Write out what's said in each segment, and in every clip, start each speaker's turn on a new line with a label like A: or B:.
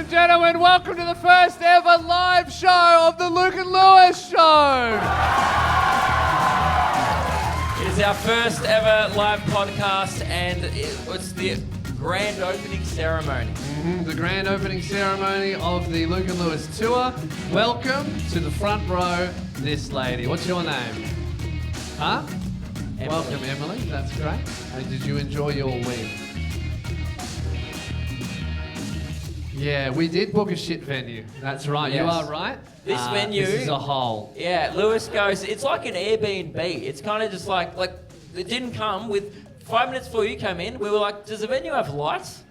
A: and gentlemen, welcome to the first ever live show of the Luke and Lewis Show.
B: It is our first ever live podcast, and it's the grand opening ceremony.
A: The grand opening ceremony of the Luke and Lewis tour. Welcome to the front row, this lady. What's your name? Huh?
B: Emily.
A: Welcome, Emily. That's great. And did you enjoy your week? Yeah, we did book a shit venue. That's right.
B: Yes.
A: You are right.
B: This venue...
A: This is a hole.
B: Yeah, Lewis goes, it's like an Airbnb. It's kind of just like it didn't come with 5 minutes before you came in. We were like, does the venue have lights?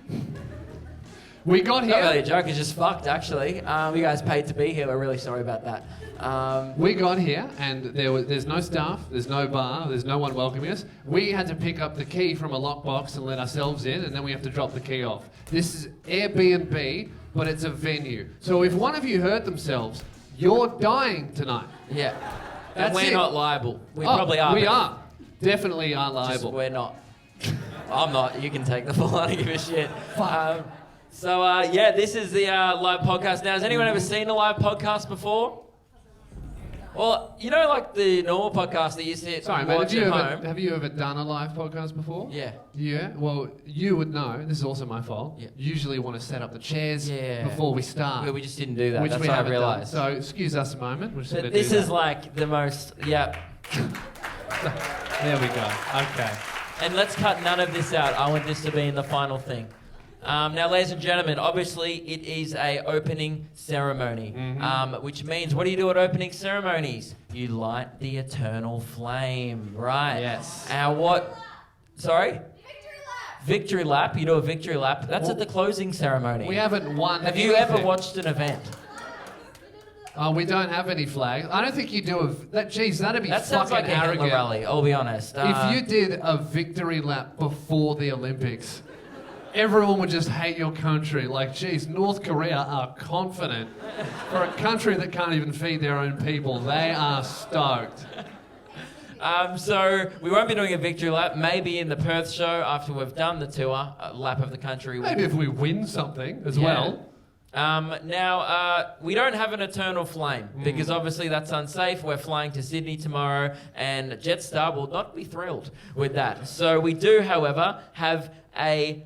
A: We got
B: Not really
A: here.
B: a joke, it's just fucked actually. You guys paid to be here, we're really sorry about that.
A: We got here and there's no staff, there's no bar, there's no one welcoming us. We had to pick up the key from a lockbox and let ourselves in, and then we have to drop the key off. This is Airbnb, but it's a venue. So if one of you hurt themselves, you're dying tonight.
B: Yeah.
A: That's
B: And we're
A: it.
B: not liable. We probably are.
A: We
B: but
A: are. Definitely are
B: just
A: liable.
B: we're not. I'm not. You can take the fall. I don't give a shit. This is the live podcast. Now, has anyone ever seen a live podcast before? Well, you know, like the normal podcast that you sit
A: Sorry,
B: and
A: mate,
B: watch
A: have you ever done a live podcast before?
B: Yeah.
A: Yeah? Well, you would know. This is also my fault.
B: Yeah.
A: Usually want to set up the chairs before we start.
B: We just didn't do that.
A: Which
B: That's
A: we
B: what I
A: haven't done.
B: realised.
A: So excuse us a moment. We're just
B: But
A: gonna
B: this
A: do
B: is
A: that.
B: like the most... Yeah.
A: There we go. Okay.
B: And let's cut none of this out. I want this to be in the final thing. Now, ladies and gentlemen, obviously it is a opening ceremony, which means what do you do at opening ceremonies? You light the eternal flame, right?
A: Yes.
B: What? Sorry? Victory lap. You do a victory lap. That's at the closing ceremony.
A: We haven't won.
B: Have you ever
A: anything.
B: watched an event?
A: Oh, we don't have any flags. I don't think you do Geez, that'd be
B: That sounds
A: fucking
B: like a Hitler
A: arrogant.
B: rally, I'll be honest.
A: If you did a victory lap before the Olympics, everyone would just hate your country. Like, geez, North Korea are confident. For a country that can't even feed their own people, they are stoked.
B: So we won't be doing a victory lap. Maybe in the Perth show after we've done the tour, a lap of the country.
A: Maybe if we win something as well.
B: Now, we don't have an eternal flame because obviously that's unsafe. We're flying to Sydney tomorrow and Jetstar will not be thrilled with that. So we do, however, have a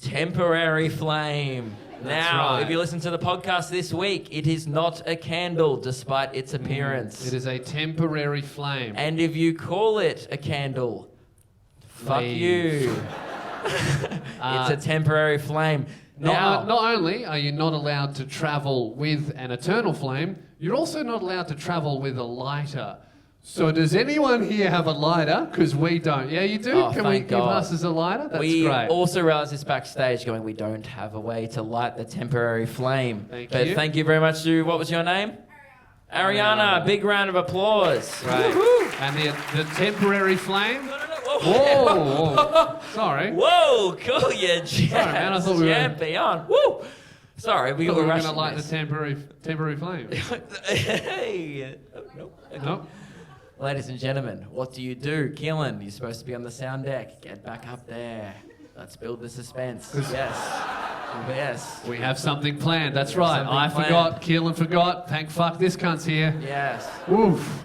B: temporary flame. Now, if you listen to the podcast this week, it is not a candle despite its appearance.
A: It is a temporary flame.
B: And if you call it a candle, fuck you. It's a temporary flame. Now,
A: Not only are you not allowed to travel with an eternal flame, you're also not allowed to travel with a lighter. So does anyone here have a lighter? Because we don't. Yeah, you do?
B: Oh,
A: Can we
B: thank
A: give
B: God.
A: us as a lighter? That's
B: we
A: great.
B: also realised this backstage going, we don't have a way to light the temporary flame.
A: Thank
B: but
A: you.
B: thank you very much to, what was your name? Ariana. Big round of applause.
A: Right.
B: Woo-hoo.
A: And the temporary flame?
B: No.
A: Whoa, whoa. Sorry.
B: Whoa, cool, you jazz
A: man, I thought we were-
B: champion. Woo! Sorry, we
A: We
B: were
A: were going to
B: rushing
A: light
B: this.
A: the temporary flame.
B: Hey. Nope. Okay.
A: Nope.
B: Ladies and gentlemen, what do you do? Keelan, you're supposed to be on the sound deck. Get back up there. Let's build the suspense. Yes.
A: We have something planned. That's
B: We have
A: right.
B: something
A: I
B: planned.
A: forgot. Keelan forgot. Thank fuck this cunt's here.
B: Yes.
A: Oof.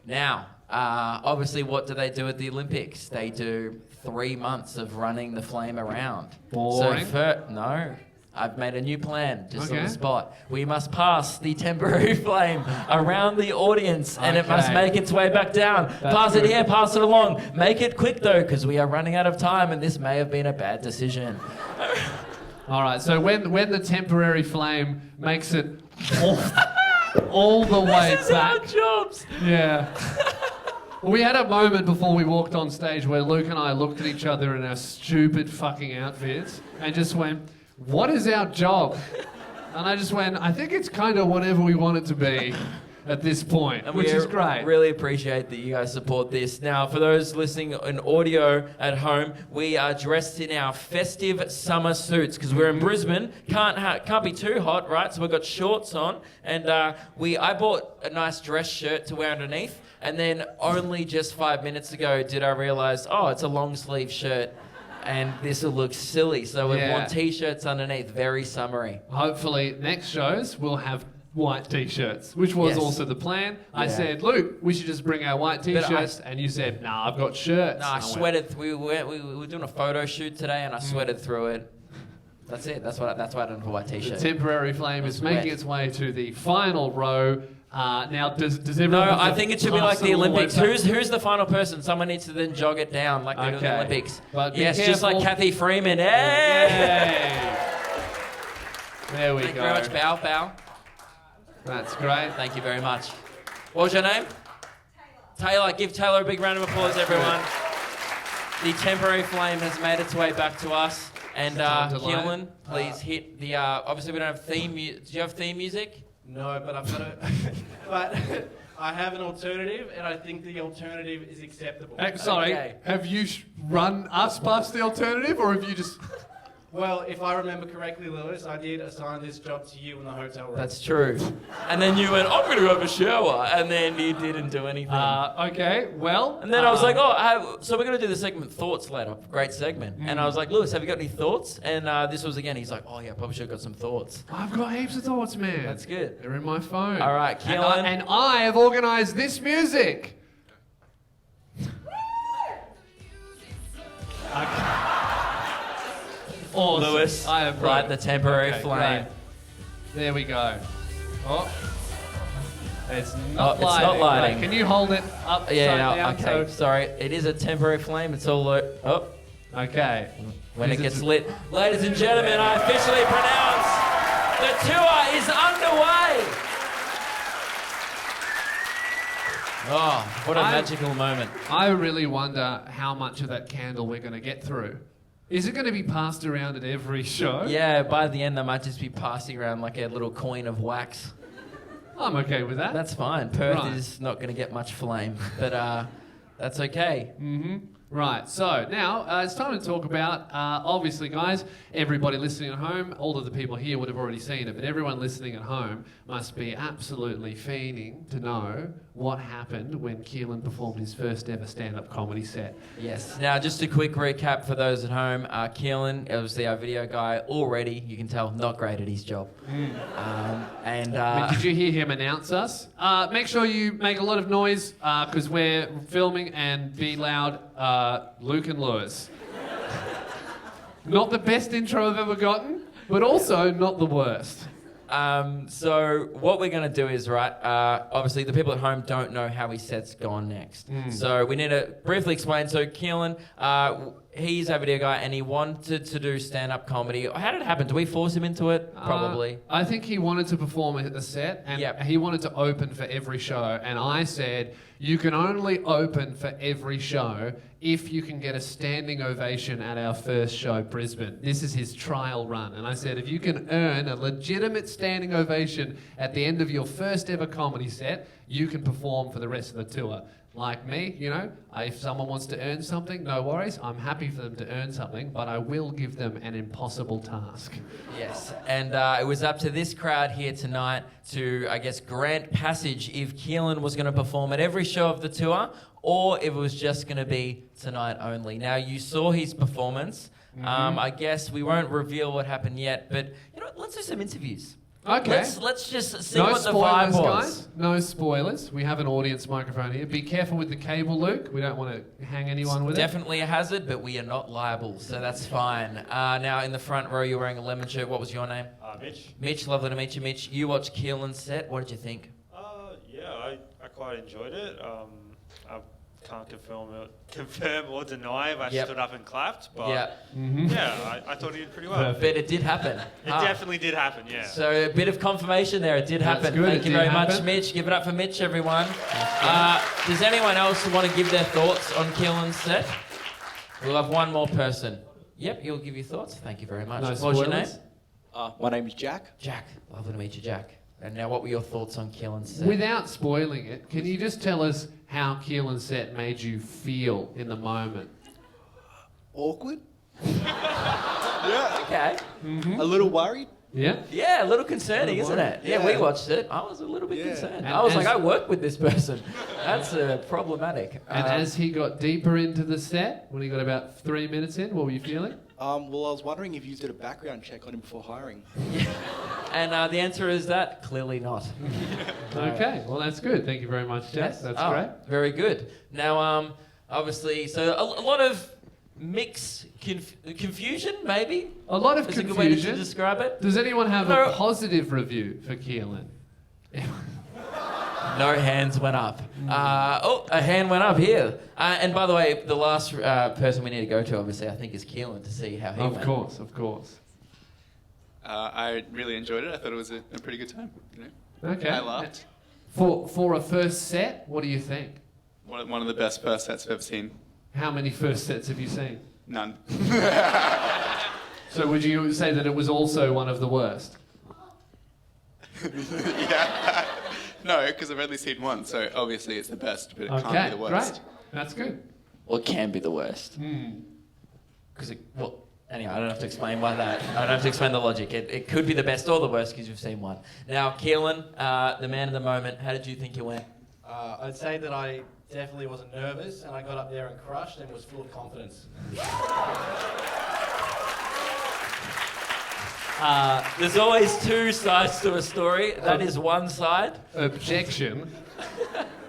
B: Now, obviously, what do they do at the Olympics? They do 3 months of running the flame around.
A: Boring.
B: No. I've made a new plan, just on
A: Okay.
B: the spot. We must pass the temporary flame around the audience, and it must
A: Okay.
B: make its way back down. Pass
A: good.
B: it here, pass it along. Make it quick, though, because we are running out of time, and this may have been a bad decision.
A: All right. So when the temporary flame makes it all the way
B: This is our
A: back.
B: jobs.
A: Yeah. We had a moment before we walked on stage where Luke and I looked at each other in our stupid fucking outfits and just went, what is our job? And I just went, I think it's kind of whatever we want it to be at this point,
B: And
A: which
B: we
A: is great.
B: really appreciate that you guys support this. Now, for those listening in audio at home, we are dressed in our festive summer suits because we're in Brisbane. Can't be too hot, right? So we've got shorts on, and I bought a nice dress shirt to wear underneath, and then only just 5 minutes ago did I realise, oh, it's a long sleeve shirt. and this will look silly. So we've
A: Yeah.
B: worn t-shirts underneath, very summery.
A: Hopefully, next shows we'll have white t-shirts, which was
B: Yes.
A: also the plan. I
B: Yeah.
A: said, Luke, we should just bring our white
B: But
A: t-shirts, and you said, nah, I've got shirts.
B: No, I
A: And went,
B: sweated. We were doing a photo shoot today, and I sweated through it. That's it. That's why I done for white
A: The
B: t-shirt.
A: temporary flame is
B: It's
A: making
B: wet.
A: its way to the final row. Now, does
B: No,
A: everyone? have
B: I
A: to
B: think it should be like
A: pass
B: the
A: it all way
B: Olympics.
A: back?
B: Who's the final person? Someone needs to then jog it down like they do in the
A: Okay.
B: Olympics.
A: But be
B: Yes, just like
A: careful.
B: Kathy Freeman. Hey!
A: Yay! There we
B: Thank
A: go.
B: you very much, Bow. Bow.
A: That's great.
B: Thank you very much. What was your name? Taylor. Give Taylor a big round of applause, everyone. The temporary flame has made its way back to us. And
A: Time to light.
B: Keelan, please hit the. Obviously, we don't have theme. Do you have theme music?
C: No, but I've got a. But I have an alternative, and I think the alternative is acceptable.
A: Sorry,
B: Okay.
A: have you run us past the alternative, or have you just?
C: Well, if I remember correctly, Lewis, I did assign this job to you in the hotel room.
B: That's true. And then you went, I'm going to have a shower. And then you didn't do anything.
A: Okay, well.
B: and then I was like, so we're going to do the segment Thoughts later. Great segment. And I was like, Lewis, have you got any thoughts? And this was again, he's like, oh yeah, probably should have got some thoughts.
A: I've got heaps of thoughts, man.
B: That's good.
A: They're in my phone.
B: All right,
A: And
B: Keelan.
A: and I have organised this music. Awesome.
B: Lewis,
A: I have
B: light the temporary
A: Okay,
B: flame.
A: great. There we go. Oh. It's not
B: it's not
A: lighting.
B: lighting.
A: Right, can you hold it upside
B: Yeah, no,
A: down?
B: okay.
A: So,
B: Sorry, it is a temporary flame. It's all
A: okay.
B: when
A: Is
B: it
A: it
B: gets
A: to-
B: lit. Ladies and gentlemen, I officially pronounce the tour is underway. Oh, what a magical moment.
A: I really wonder how much of that candle we're going to get through. Is it going to be passed around at every show?
B: Yeah, by the end, they might just be passing around like a little coin of wax.
A: I'm okay with that.
B: That's fine. Perth
A: Right.
B: is not going to get much flame, but that's okay.
A: Right, so now it's time to talk about, obviously, guys, everybody listening at home, all of the people here would have already seen it, but everyone listening at home must be absolutely fiending to know what happened when Keelan performed his first ever stand-up comedy set.
B: Yes. Now, just a quick recap for those at home. Keelan, obviously our video guy, already, you can tell, not great at his job.
A: Did you hear him announce us? Make sure you make a lot of noise because we're filming, and be loud, Luke and Lewis. Not the best intro I've ever gotten, but also not the worst.
B: So what we're going to do is, right, obviously the people at home don't know how his set's gone next. So we need to briefly explain. So Keelan, he's our video guy and he wanted to do stand-up comedy. How did it happen? Do we force him into it? Probably.
A: I think he wanted to perform at the set, and
B: Yep.
A: he wanted to open for every show. And I said, you can only open for every show if you can get a standing ovation at our first show, Brisbane. This is his trial run. And I said, if you can earn a legitimate standing ovation at the end of your first ever comedy set, you can perform for the rest of the tour. Like me, you know, if someone wants to earn something, no worries. I'm happy for them to earn something, but I will give them an impossible task.
B: Yes, and it was up to this crowd here tonight to, I guess, grant passage if Keelan was going to perform at every show of the tour or if it was just going to be tonight only. Now, you saw his performance. I guess we won't reveal what happened yet, but you know, let's do some interviews.
A: Okay.
B: Let's just see
A: No
B: what the vibe
A: spoilers,
B: was.
A: guys. No spoilers. We have an audience microphone here. Be careful with the cable, Luke. We don't want to hang anyone with
B: Definitely a hazard, but we are not liable, so that's fine. Now, in the front row, you're wearing a lemon shirt. What was your name?
D: Mitch.
B: Mitch, lovely to meet you, Mitch. You watched Keelan's set. What did you think?
D: Yeah, I quite enjoyed it. I can't confirm or deny if I
B: Yep.
D: stood up and clapped, but
B: Yeah,
D: yeah, I thought he did pretty well.
B: but it did happen.
D: It definitely did happen, yeah.
B: So a bit of confirmation there. It did
A: That's
B: happen.
A: good,
B: Thank
A: it
B: you
A: did
B: very much,
A: happen.
B: Mitch. Give it up for Mitch, everyone. Does anyone else want to give their thoughts on Keelan's set? We'll have one more person. Yep, you'll give your thoughts. Thank you very much.
A: No
B: What's your name?
A: spoilers?
E: My name's Jack.
B: Jack. Lovely to meet you, Jack. And now, what were your thoughts on Keelan's set?
A: Without spoiling it, can you just tell us how Keelan's set made you feel in the moment?
E: Awkward.
B: Okay.
E: A little worried.
A: Yeah?
B: Yeah, a little concerning,
A: Little
B: isn't it?
A: worried.
B: Yeah, we
E: Yeah.
B: watched it. I was a little bit
E: Yeah.
B: concerned.
A: And
B: I was like,
A: as-
B: I work with this person. That's problematic.
A: And as he got deeper into the set, when he got about 3 minutes in, what were you feeling?
E: Well, I was wondering if you did a background check on him before hiring.
B: And the answer is that clearly not.
A: Okay, well, that's good. Thank you very much, Jess. That's
B: Oh,
A: great.
B: Very good. Now, obviously, so a lot of mixed confusion, maybe.
A: A lot of
B: Is a good way to
A: confusion.
B: describe it.
A: Does anyone have
B: No.
A: a positive review for Keelan?
B: No hands went up. A hand went up here. And by the way, the last person we need to go to, obviously, I think is Keelan to see how he went.
A: Of course, of course.
F: I really enjoyed it. I thought it was a pretty good time. You know?
A: Okay.
F: I laughed.
A: For a first set, what do you think?
F: One of the best first sets I've ever seen.
A: How many first sets have you seen?
F: None.
A: So would you say that it was also one of the worst?
F: Yeah. No, because I've only seen one, so obviously it's the best, but it can't
A: Okay,
F: be the worst.
A: great. That's good.
B: Well, it can be the worst.
A: Hmm.
B: Because anyway, I don't have to explain why that. I don't have to explain the logic. It could be the best or the worst because you've seen one. Now, Keelan, the man of the moment, how did you think you went?
C: I'd say that I definitely wasn't nervous, and I got up there and crushed and was full of confidence.
B: There's always two sides to a story. That is one side.
A: Objection.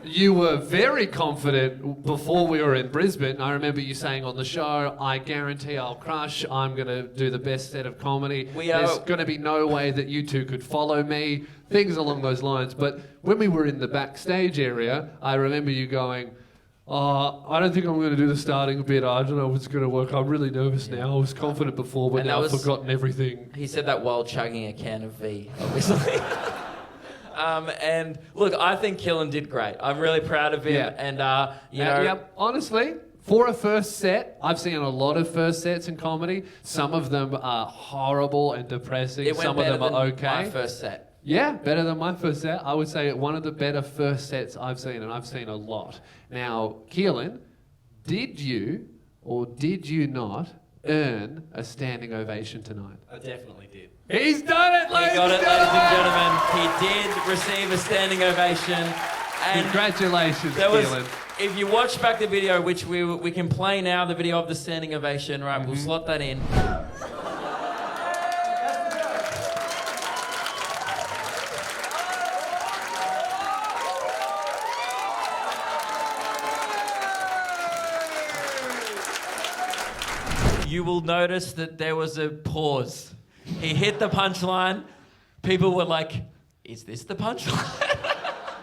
A: You were very confident before we were in Brisbane. I remember you saying on the show, I guarantee I'll crush. I'm going to do the best set of comedy. There's going to be no way that you two could follow me. Things along those lines. But when we were in the backstage area, I remember you going, I don't think I'm going to do the starting bit. I don't know if it's going to work. I'm really nervous now. I was confident before, but
B: And
A: now
B: that
A: I've
B: was-
A: forgotten everything.
B: He said that while chugging a can of V, obviously. And look, I think Keelan did great. I'm really proud of him.
A: Yeah.
B: And, you know,
A: Yep. Honestly, for a first set, I've seen a lot of first sets in comedy. Some of them are horrible and depressing.
B: it went
A: Some of
B: better
A: them are
B: than
A: okay.
B: my first set.
A: Yeah, better than my first set. I would say one of the better first sets I've seen, and I've seen a lot. Now, Keelan, did you or did you not earn a standing ovation tonight?
C: I definitely did.
A: He's done it,
B: He
A: ladies
B: got it,
A: and
B: ladies
A: gentlemen!
B: and gentlemen. He did receive a standing ovation. And
A: Congratulations,
B: there was,
A: Keelan.
B: if you watch back the video, which we can play now, the video of the standing ovation, right? We'll slot that in. You will notice that there was a pause. He hit the punchline. People were like, is this the punchline?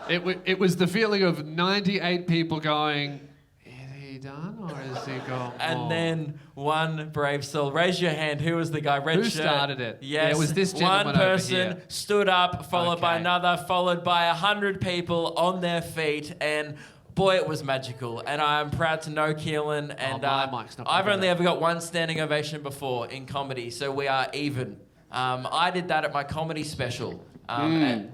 A: It was the feeling of 98 people going, is he done or is he gone?
B: And then one brave soul. Raise your hand. Who was the guy? Red
A: Who
B: shirt.
A: started it?
B: Yes.
A: Yeah, it was this
B: one
A: gentleman over
B: person
A: here.
B: stood up, followed by
A: Okay.
B: another, followed by 100 people on their feet, and boy, it was magical. And I'm proud to know Keelan. And
A: my mic's not
B: I've
A: picking
B: only
A: up.
B: ever got one standing ovation before in comedy, so we are even. I did that at my comedy special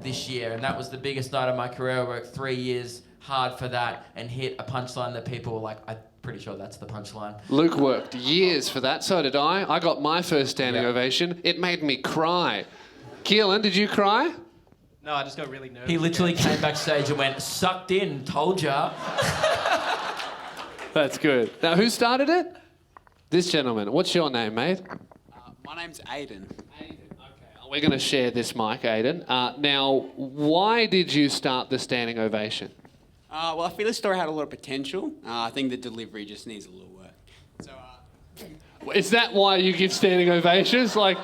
B: this year, and that was the biggest night of my career. I worked 3 years hard for that and hit a punchline that people were like, I'm pretty sure that's the punchline.
A: Luke worked years for that, so did I. I got my first standing
B: Yeah.
A: ovation. It made me cry. Keelan, did you cry?
C: No, I just got really nervous.
B: He literally came backstage and went, sucked in, told ya.
A: That's good. Now, who started it? This gentleman. What's your name, mate?
G: My name's Aiden.
A: We're going to share this mic, Aiden. Now, why did you start the standing ovation?
G: Well, I feel the story had a lot of potential. I think the delivery just needs a little work. So,
A: Is that why you give standing ovations? Like,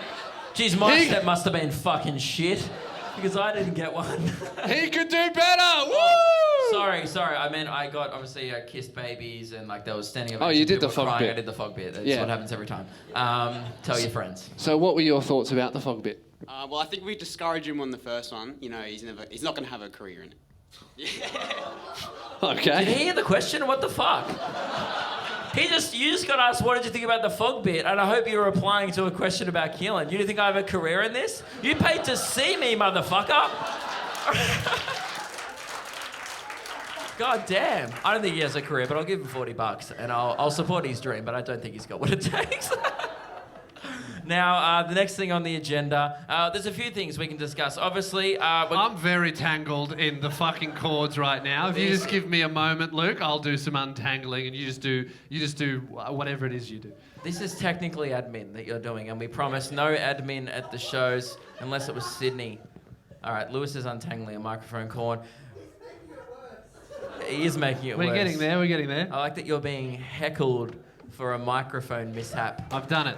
B: Geez, my
A: He-
B: set must have been fucking shit because I didn't get one.
A: he could do better! Woo!
B: Sorry. I meant I got, obviously, kissed babies and like there was standing
A: Oh,
B: ovations.
A: you did the
B: People
A: fog
B: crying.
A: bit.
B: I did the fog bit. That's
A: Yeah.
B: what happens every time. Tell your friends.
A: So what were your thoughts about the fog bit?
G: well, I think we discouraged him on the first one. You know, he's not going to have a career in it.
A: Okay.
B: Did he hear the question? What the fuck? You just got asked, what did you think about the fog bit? And I hope you were replying to a question about Keelan. You think I have a career in this? You paid to see me, motherfucker. God damn. I don't think he has a career, but I'll give him $40 and I'll support his dream, but I don't think he's got what it takes. Now, the next thing on the agenda, there's a few things we can discuss. Obviously,
A: I'm very tangled in the fucking cords right now. If you just give me a moment, Luke, I'll do some untangling, and you just do whatever it is you do.
B: this is technically admin that you're doing, and we promise no admin at the shows unless it was Sydney. All right, Lewis is untangling a microphone cord. He is making it worse.
A: We're getting there.
B: I like that you're being heckled for a microphone mishap.
A: I've done it.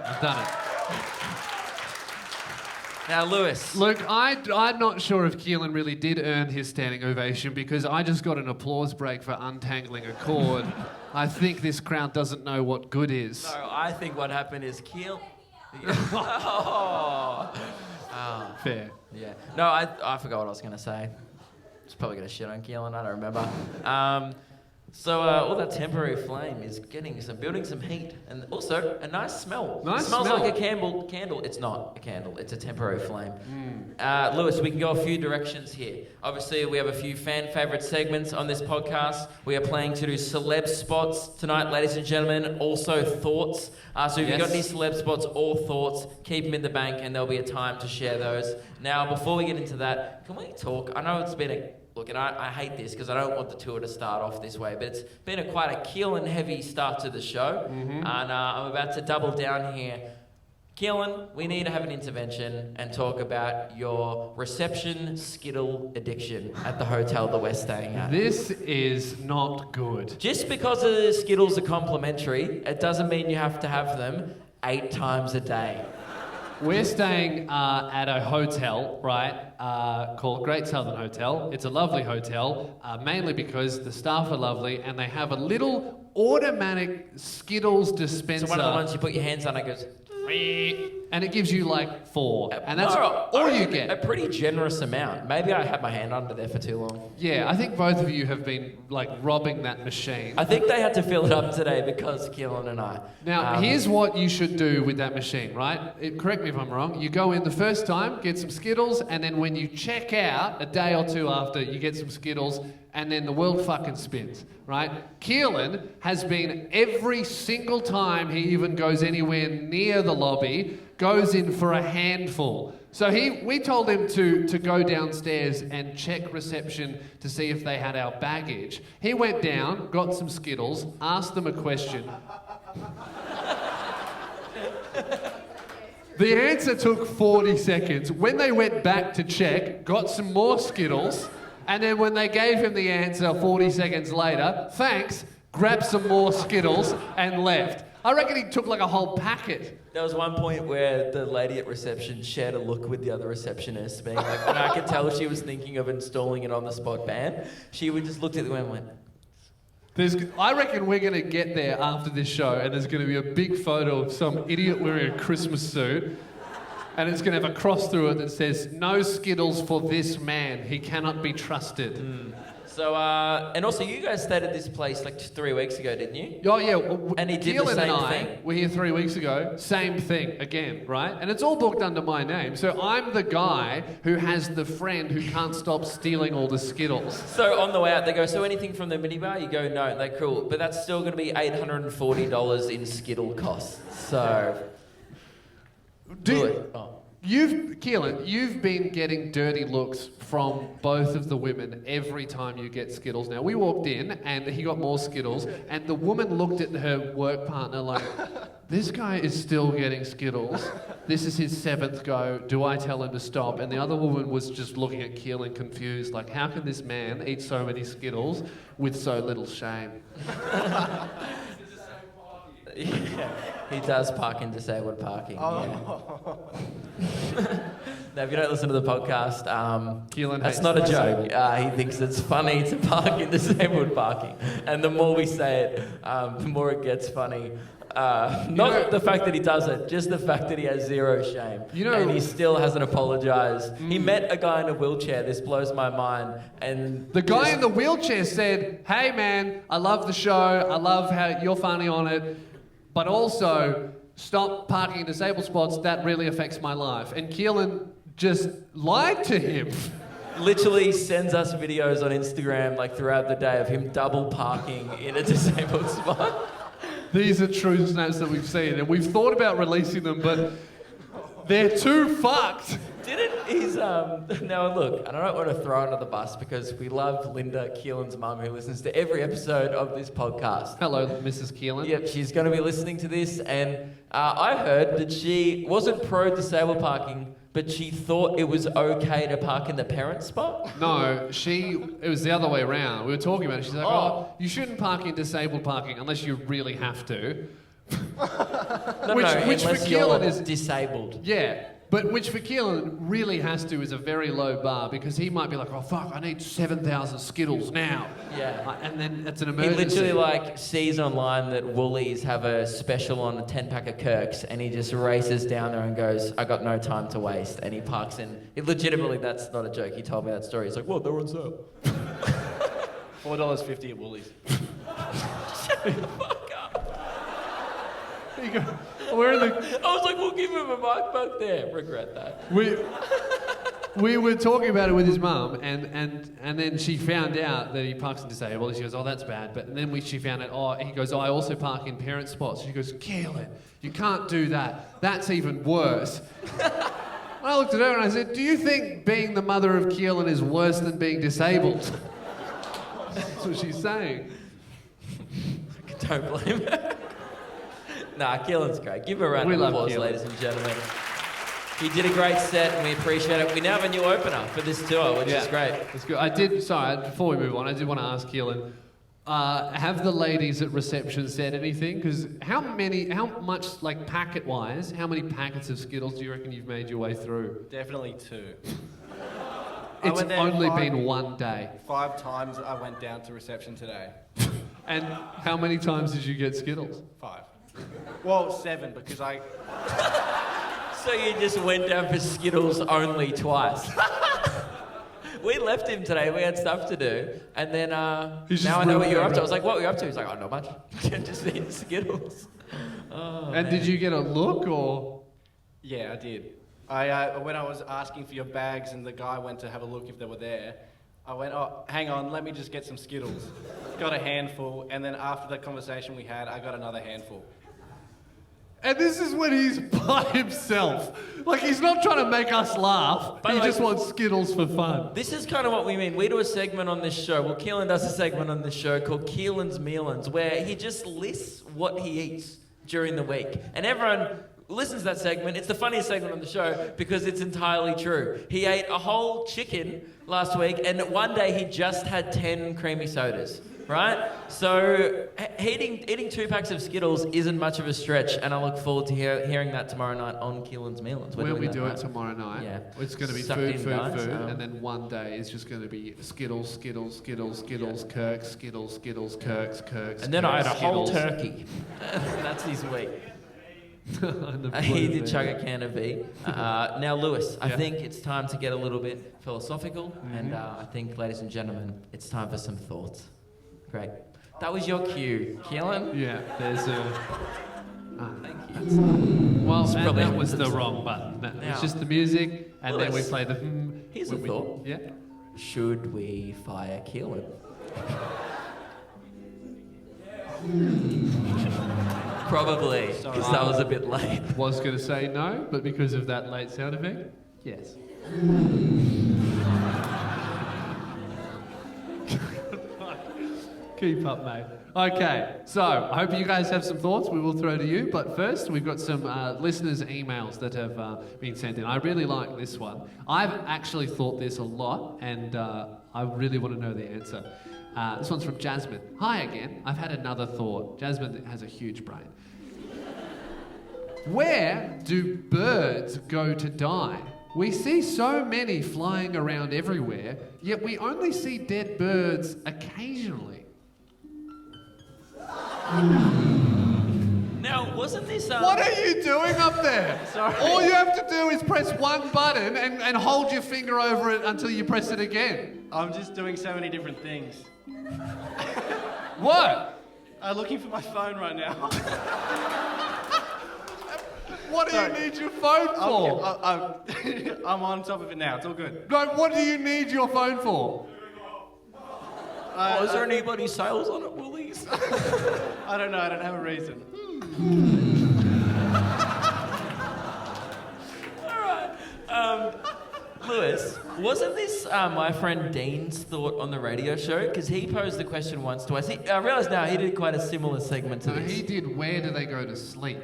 B: Now, Lewis.
A: Luke, I'm not sure if Keelan really did earn his standing ovation because I just got an applause break for untangling a cord. I think this crowd doesn't know what good is.
B: So I think what happened is
A: Fair.
B: Yeah. No, I forgot what I was going to say. It's probably going to shit on Keelan, I don't remember. So all that temporary flame is building some heat, and also a nice smell. It smells like a candle. It's not a candle. It's a temporary flame. Lewis, we can go a few directions here. Obviously, we have a few fan favourite segments on this podcast. We are planning to do celeb spots tonight, ladies and gentlemen. Also thoughts. So if you've got any celeb spots or thoughts, keep them in the bank, and there'll be a time to share those. Now, before we get into that, can we talk? I know it's been Look, and I hate this because I don't want the tour to start off this way, but it's been quite a Keelan heavy start to the show, and I'm about to double down here. Keelan, we need to have an intervention and talk about your reception Skittle addiction at the hotel that we're staying at.
A: This is not good.
B: Just because the Skittles are complimentary, it doesn't mean you have to have them 8 times a day.
A: We're staying at a hotel, right, called Great Southern Hotel. It's a lovely hotel, mainly because the staff are lovely and they have a little automatic Skittles dispenser.
B: So one of the ones you put your hands on, it goes...
A: And it gives you like 4. And that's all you get.
B: A pretty generous amount. Maybe I had my hand under there for too long.
A: Yeah, I think both of you have been like robbing that machine.
B: I think they had to fill it up today because Keelan and I.
A: Now, here's what you should do with that machine, right? Correct me if I'm wrong. You go in the first time, get some Skittles, and then when you check out, a day or two after, you get some Skittles, and then the world fucking spins, right? Keelan has been every single time he even goes anywhere near the lobby, goes in for a handful. So we told him to go downstairs and check reception to see if they had our baggage. He went down, got some Skittles, asked them a question. The answer took 40 seconds. When they went back to check, got some more Skittles, and then when they gave him the answer 40 seconds later, thanks, grabbed some more Skittles and left. I reckon he took like a whole packet.
B: There was one point where the lady at reception shared a look with the other receptionist, being like, and I could tell she was thinking of installing an on-the-spot ban. She would just looked at them and went...
A: I reckon we're going to get there after this show and there's going to be a big photo of some idiot wearing a Christmas suit and it's going to have a cross through it that says, "No Skittles for this man. He cannot be trusted."
B: So, and also you guys stayed at this place like 3 weeks ago, didn't you?
A: Oh, yeah.
B: And he did the
A: Keelan
B: same
A: and I
B: thing?
A: were here 3 weeks ago. Same thing again, right? And it's all booked under my name. So I'm the guy who has the friend who can't stop stealing all the Skittles.
B: So on the way out, they go, "So anything from the minibar?" You go, "No." They're cool. But that's still going to be $840 in Skittle costs. So...
A: Keelan, you've been getting dirty looks from both of the women every time you get Skittles. Now, we walked in and he got more Skittles and the woman looked at her work partner like, "This guy is still getting Skittles. This is his 7th go. Do I tell him to stop?" And the other woman was just looking at Keelan confused, like, how can this man eat so many Skittles with so little shame?
B: Yeah, he does park in disabled parking. Yeah. Now, if you don't listen to the podcast,
A: Keelan
B: that's
A: hates
B: not a
A: the
B: joke. He thinks it's funny to park in disabled parking. And the more we say it, the more it gets funny. Not the fact that he does it, just the fact that he has zero shame. And he still hasn't apologised. He met a guy in a wheelchair. This blows my mind. And
A: the guy in the wheelchair said, "Hey man, I love the show. I love how you're funny on it. But also, stop parking in disabled spots. That really affects my life." And Keelan just lied to him.
B: Literally sends us videos on Instagram like throughout the day of him double parking in a disabled spot.
A: These are true snaps that we've seen, and we've thought about releasing them, but They're too fucked.
B: Didn't he's now look, and I don't want to throw under the bus because we love Linda, Keelan's mum, who listens to every episode of this podcast.
A: Hello, Mrs. Keelan.
B: Yep, she's going to be listening to this, and I heard that she wasn't pro disabled parking, but she thought it was okay to park in the parent spot.
A: No, it was the other way around. We were talking about it. She's like,
B: Oh.
A: you shouldn't park in disabled parking unless you really have to.
B: No,
A: Which
B: unless
A: for
B: you're
A: Keelan is-
B: disabled.
A: Yeah, but which for Keelan really has to is a very low bar because he might be like, oh fuck, I need 7,000 Skittles now.
B: Yeah.
A: And then it's an
B: He
A: emergency.
B: literally sees online that Woolies have a special on a 10-pack of Kirks, and he just races down there and goes, I got no time to waste, and he parks in. Legitimately, that's not a joke. He told me that story. He's like, what? They're on sale.
C: $4.50 at Woolies.
A: There you go. We're in the.
B: I was like, we'll give him a mic back there. Regret that.
A: We were talking about it with his mum, and then she found out that he parks in disabled, and she goes, oh, that's bad. But then she found out, he goes, I also park in parent spots. She goes, Keelan, you can't do that. That's even worse. I looked at her and I said, do you think being the mother of Keelan is worse than being disabled? That's what she's saying.
B: Don't blame her. Nah, Keelan's great. Give her a round
A: We
B: of
A: love
B: applause,
A: Keelan.
B: ladies and gentlemen. He did a great set, and we appreciate it. We now have a new opener for this tour, which is great.
A: That's good. Sorry, before we move on, I did want to ask Keelan, have the ladies at reception said anything? Because how much, like packet-wise, how many packets of Skittles do you reckon you've made your way through?
C: Definitely 2.
A: It's
C: went there
A: only
C: 5
A: been one day.
C: 5 times I went down to reception today.
A: And how many times did you get Skittles?
C: 5. Well, 7 because I...
B: So you just went down for Skittles only twice. We left him today. We had stuff to do. And then
A: He's just
B: now I know what
A: roaming
B: you're up to. I
A: around.
B: was like, what were you up to? He's like, oh, not much. Just eating Skittles. Oh,
A: And did you get a look or?
C: Yeah, I did. When I was asking for your bags and the guy went to have a look if they were there, I went, oh, hang on, let me just get some Skittles. Got a handful, and then after the conversation we had, I got another handful.
A: And this is when he's by himself. Like, he's not trying to make us laugh.
B: By
A: He
B: the way-
A: just wants Skittles for fun.
B: This is kind of what we mean. We do a segment on this show. Well, Keelan does a segment on this show called Keelan's Mealins, where he just lists what he eats during the week. And everyone listens to that segment. It's the funniest segment on the show because it's entirely true. He ate a whole chicken last week, and one day he just had 10 creamy sodas. Right? So eating 2 packs of Skittles isn't much of a stretch, and I look forward to hearing that tomorrow night on Keelan's Mealins.
A: When we do it tomorrow night,
B: Yeah.
A: it's going to be
B: Sucked
A: food,
B: in,
A: food,
B: guys.
A: food, and then one day is just going to be Skittles, Skittles, Skittles, Skittles, Kirks, Skittles, Skittles, Kirks, Kirks.
B: And then I had a
A: Kirks,
B: whole
A: Skittles.
B: turkey. That's his week.
A: And the
B: He
A: blue
B: did chug
A: bean.
B: a can of V. Now, Lewis, I think it's time to get a little bit philosophical, and I think, ladies and gentlemen, it's time for some thoughts. Great. That was your cue, Keelan.
A: Yeah, there's a.
B: Thank you.
A: Well,
B: It's
A: and
B: probably-
A: that was the wrong button.
B: Now-
A: It's just the music, and then we
B: Lewis,
A: play the.
B: here's a
A: when we-
B: thought.
A: Yeah.
B: Should we fire Keelan? Probably, because that was a bit late.
A: Was going to say no, but because of that late sound effect, yes. Keep up, mate. Okay, so I hope you guys have some thoughts. We will throw to you, but first we've got some listeners' emails that have been sent in. I really like this one. I've actually thought this a lot, and I really want to know the answer. This one's from Jasmine. Hi again. I've had another thought. Jasmine has a huge brain. Where do birds go to die? We see so many flying around everywhere, yet we only see dead birds occasionally.
B: Now, wasn't this...
A: What are you doing up there?
B: Sorry.
A: All you have to do is press one button and hold your finger over it until you press it again.
C: I'm just doing so many different things.
A: What?
C: I'm looking for my phone right now.
A: What do you
C: Sorry.
A: need your phone for?
C: I'm on top of it now. It's all good.
A: No, what do you need your phone for?
B: Oh, is there anybody sales on it, Woolies?
C: I don't know. I don't have a reason.
B: Lewis, wasn't this my friend Dean's thought on the radio show? Because he posed the question once to us. I realise now he did quite a similar segment to
A: No,
B: this.
A: he did. Where do they go to sleep?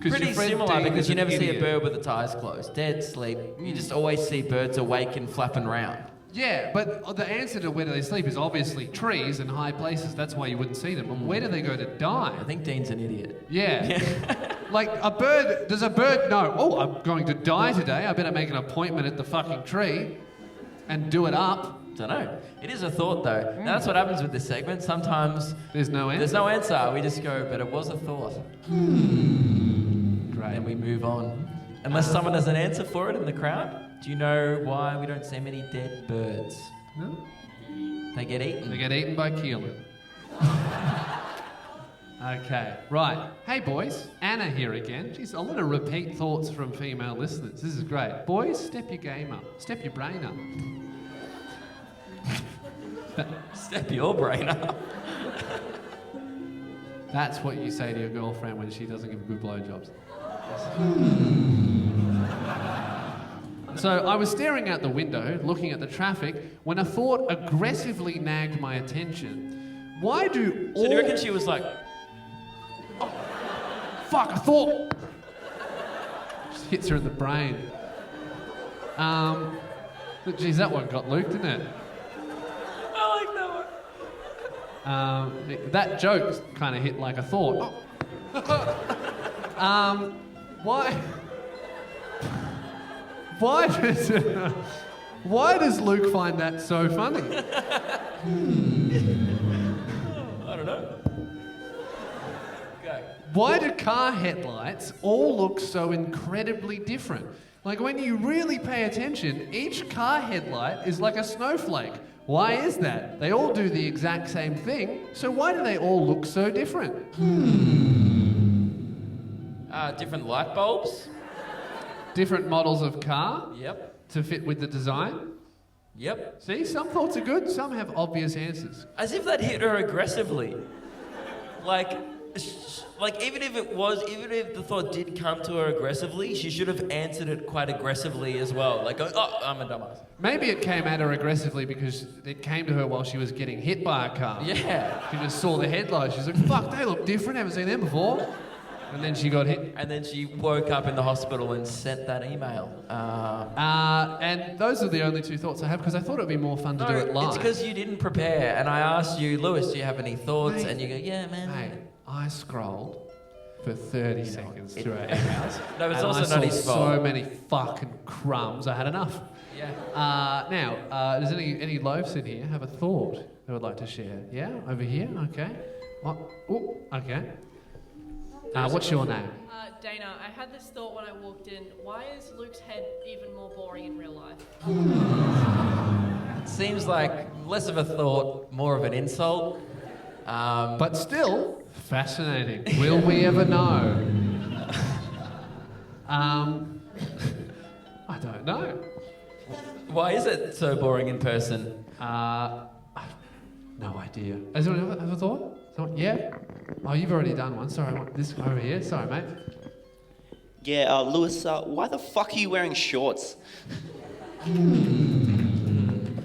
A: 'Cause
B: Pretty
A: your friend
B: similar
A: Dean
B: because
A: is
B: you
A: an
B: never see a
A: idiot.
B: bird with its eyes closed. Dead sleep. You just always see birds awake and flapping around.
A: Yeah, but the answer to where do they sleep is obviously trees and high places. That's why you wouldn't see them. But where do they go to die?
B: I think Dean's an idiot.
A: Yeah. Like a bird, does a bird know, oh, I'm going to die today. I better make an appointment at the fucking tree and do it up.
B: Don't know. It is a thought though. Now, that's what happens with this segment. Sometimes
A: There's no answer.
B: there's no answer. We just go, but it was a thought.
A: Great.
B: And we move on. Unless someone has an answer for it in the crowd. Do you know why we don't see many dead birds?
A: No?
B: They get eaten.
A: They get eaten by Keelan. Okay, right. Hey boys, Anna here again. Jeez, a lot of repeat thoughts from female listeners. This is great. Boys, step your game up. Step your brain up.
B: Step your brain up.
A: That's what you say to your girlfriend when she doesn't give good blowjobs. So I was staring out the window, looking at the traffic, when a thought aggressively nagged my attention. Why do all...
B: So do you reckon she was like,
A: Fuck, a thought! Just hits her in the brain. Geez, that one got Luke, didn't it?
B: I like that one.
A: That joke kind of hit like a thought. Why? Why does Luke find that so funny?
B: I don't know. Go.
A: Why do car headlights all look so incredibly different? Like when you really pay attention, each car headlight is like a snowflake. Why is that? They all do the exact same thing, so why do they all look so different?
B: Different light bulbs.
A: Different models of car
B: Yep.
A: to fit with the design.
B: Yep.
A: See, some thoughts are good, some have obvious answers.
B: As if that hit her aggressively. Like even if the thought did come to her aggressively, she should have answered it quite aggressively as well. Like, oh, I'm a dumbass.
A: Maybe it came at her aggressively because it came to her while she was getting hit by a car.
B: Yeah.
A: She just saw the headlights. She's like, fuck, they look different, haven't seen them before. And then she got hit.
B: And then she woke up in the hospital and sent that email.
A: And those are the only two thoughts I have because I thought it would be more fun to do it live.
B: It's because you didn't prepare. And I asked you, Lewis, do you have any thoughts?
A: Mate.
B: And you go, yeah, man.
A: Mate, I scrolled for 30 seconds through our emails.
B: No, it's
A: and
B: also
A: I saw
B: not his fault.
A: so many fucking crumbs. I had enough.
B: Yeah.
A: Now, does any loaves in here have a thought they would like to share? Yeah, over here. Okay. Oh, okay. What's your name?
H: Dana, I had this thought when I walked in. Why is Luke's head even more boring in real life?
B: It seems like less of a thought, more of an insult.
A: But still, fascinating. Will we ever know? I don't know.
B: Why is it so boring in person?
A: No idea. Has anyone ever thought? Someone? Yeah? Oh, you've already done one. Sorry, this over here. Sorry, mate.
I: Yeah, Lewis, why the fuck are you wearing shorts?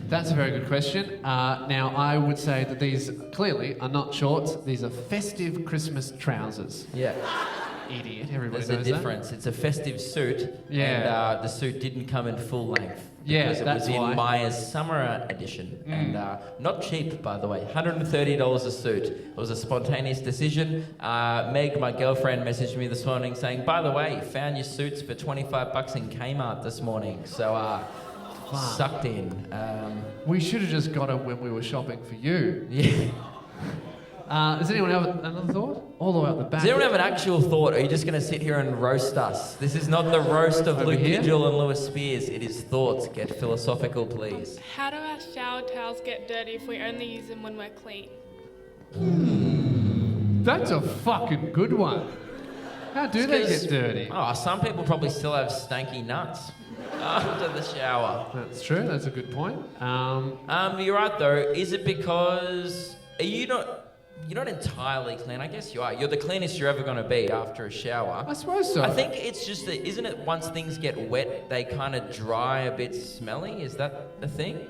A: That's a very good question. Now, I would say that these clearly are not shorts. These are festive Christmas trousers.
B: Yeah.
A: Idiot. Everybody
B: There's a
A: knows
B: difference. It's a festive suit.
A: Yeah.
B: And the suit didn't come in full length.
A: Yeah,
B: because it
A: that's
B: was in
A: why.
B: Maya's summer edition. And not cheap, by the way. $130 a suit. It was a spontaneous decision. Meg, my girlfriend, messaged me this morning saying, by the way, found your suits for $25 in Kmart this morning. So, sucked in.
A: We should have just got them when we were shopping for you.
B: Yeah.
A: Does anyone have another thought? All the way up the back.
B: Does anyone have an actual thought, or are you just going to sit here and roast us? This is not the roast of
A: Over
B: Luke
A: here?
B: Vigil and Lewis Spears. It is thoughts. Get philosophical, please.
J: How do our shower towels get dirty if we only use them when we're clean?
A: That's a fucking good one. How do they get dirty?
B: Oh, some people probably still have stanky nuts after the shower.
A: That's true. That's a good point.
B: You're right though. Is it because are you not? you're not entirely clean. I guess you are. You're the cleanest you're ever going to be after a shower.
A: I suppose so.
B: I think it's just that, isn't it? Once things get wet, they kind of dry a bit smelly. Is that the thing?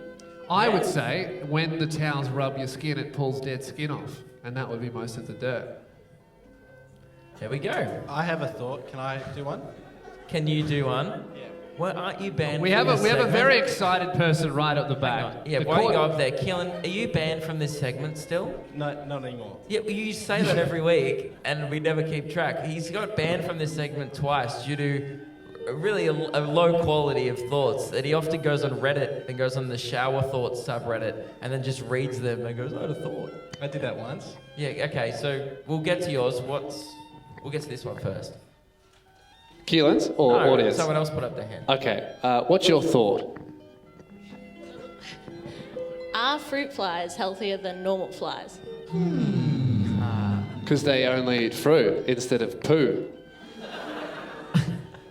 A: I would say when the towels rub your skin, it pulls dead skin off, and that would be most of the dirt.
B: There we go.
C: I have a thought. Can I do one?
B: Can you do one?
C: Yeah.
B: Well, aren't you banned?
A: We
B: from
A: have a
B: this
A: we have a
B: segment?
A: very excited person right at the back.
B: Yeah,
A: The
B: why don't you
A: court-
B: go up there, Keelan? Are you banned from this segment still?
C: No, not anymore.
B: Yeah, well, you say that every week, and we never keep track. He's got banned from this segment twice due to really a low quality of thoughts. That he often goes on Reddit and goes on the shower thoughts subreddit, and then just reads them and goes, "I had a thought."
C: I did that once.
B: Yeah. Okay. So we'll get to yours. We'll get to this one first.
A: Keelan's or
B: No,
A: audience?
B: someone else put up their hand.
A: Okay, what's your thought?
K: Are fruit flies healthier than normal flies?
A: Because they only eat fruit instead of poo.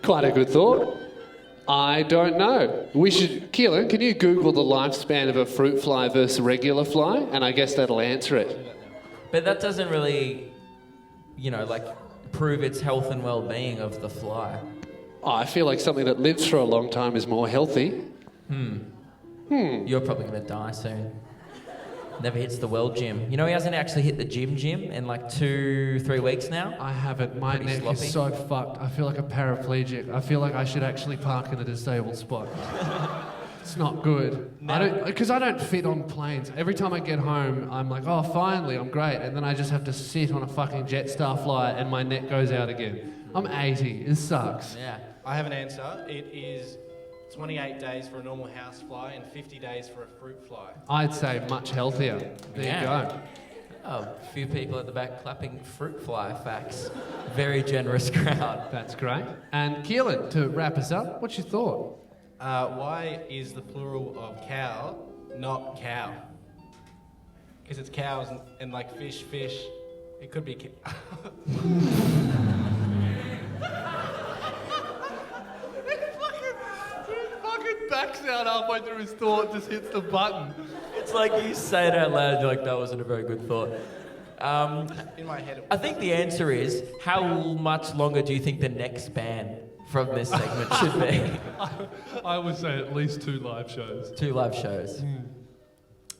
A: Quite a good thought. I don't know. Keelan, can you Google the lifespan of a fruit fly versus a regular fly? And I guess that'll answer it.
B: But that doesn't really, prove its health and well-being of the fly.
A: Oh, I feel like something that lives for a long time is more healthy.
B: You're probably going to die soon. Never hits the well gym. You know, he hasn't actually hit the gym in like 2-3 weeks now.
A: I haven't. My
B: Pretty
A: neck
B: sloppy.
A: is so fucked. I feel like a paraplegic. I feel like I should actually park in a disabled spot. It's not good. Because I don't fit on planes. Every time I get home, I'm like, oh, finally, I'm great. And then I just have to sit on a fucking Jetstar flight and my neck goes out again. I'm 80. It sucks.
B: Yeah.
C: I have an answer. It is 28 days for a normal house fly and 50 days for a fruit fly.
A: I'd say much healthier. There you go.
B: Oh, a few people at the back clapping fruit fly facts. Very generous crowd.
A: That's great. And Keelan, to wrap us up, what's your thought?
C: Why is the plural of cow not cow? Because it's cows and like fish. It could be
A: Fucking backs out halfway through his thought, just hits the button.
B: It's like you say it out loud, you're like, that wasn't a very good thought.
C: in my head.
B: I think the answer is, how much longer do you think the next ban from this segment should be?
A: I would say at least 2 live shows.
B: 2 live shows.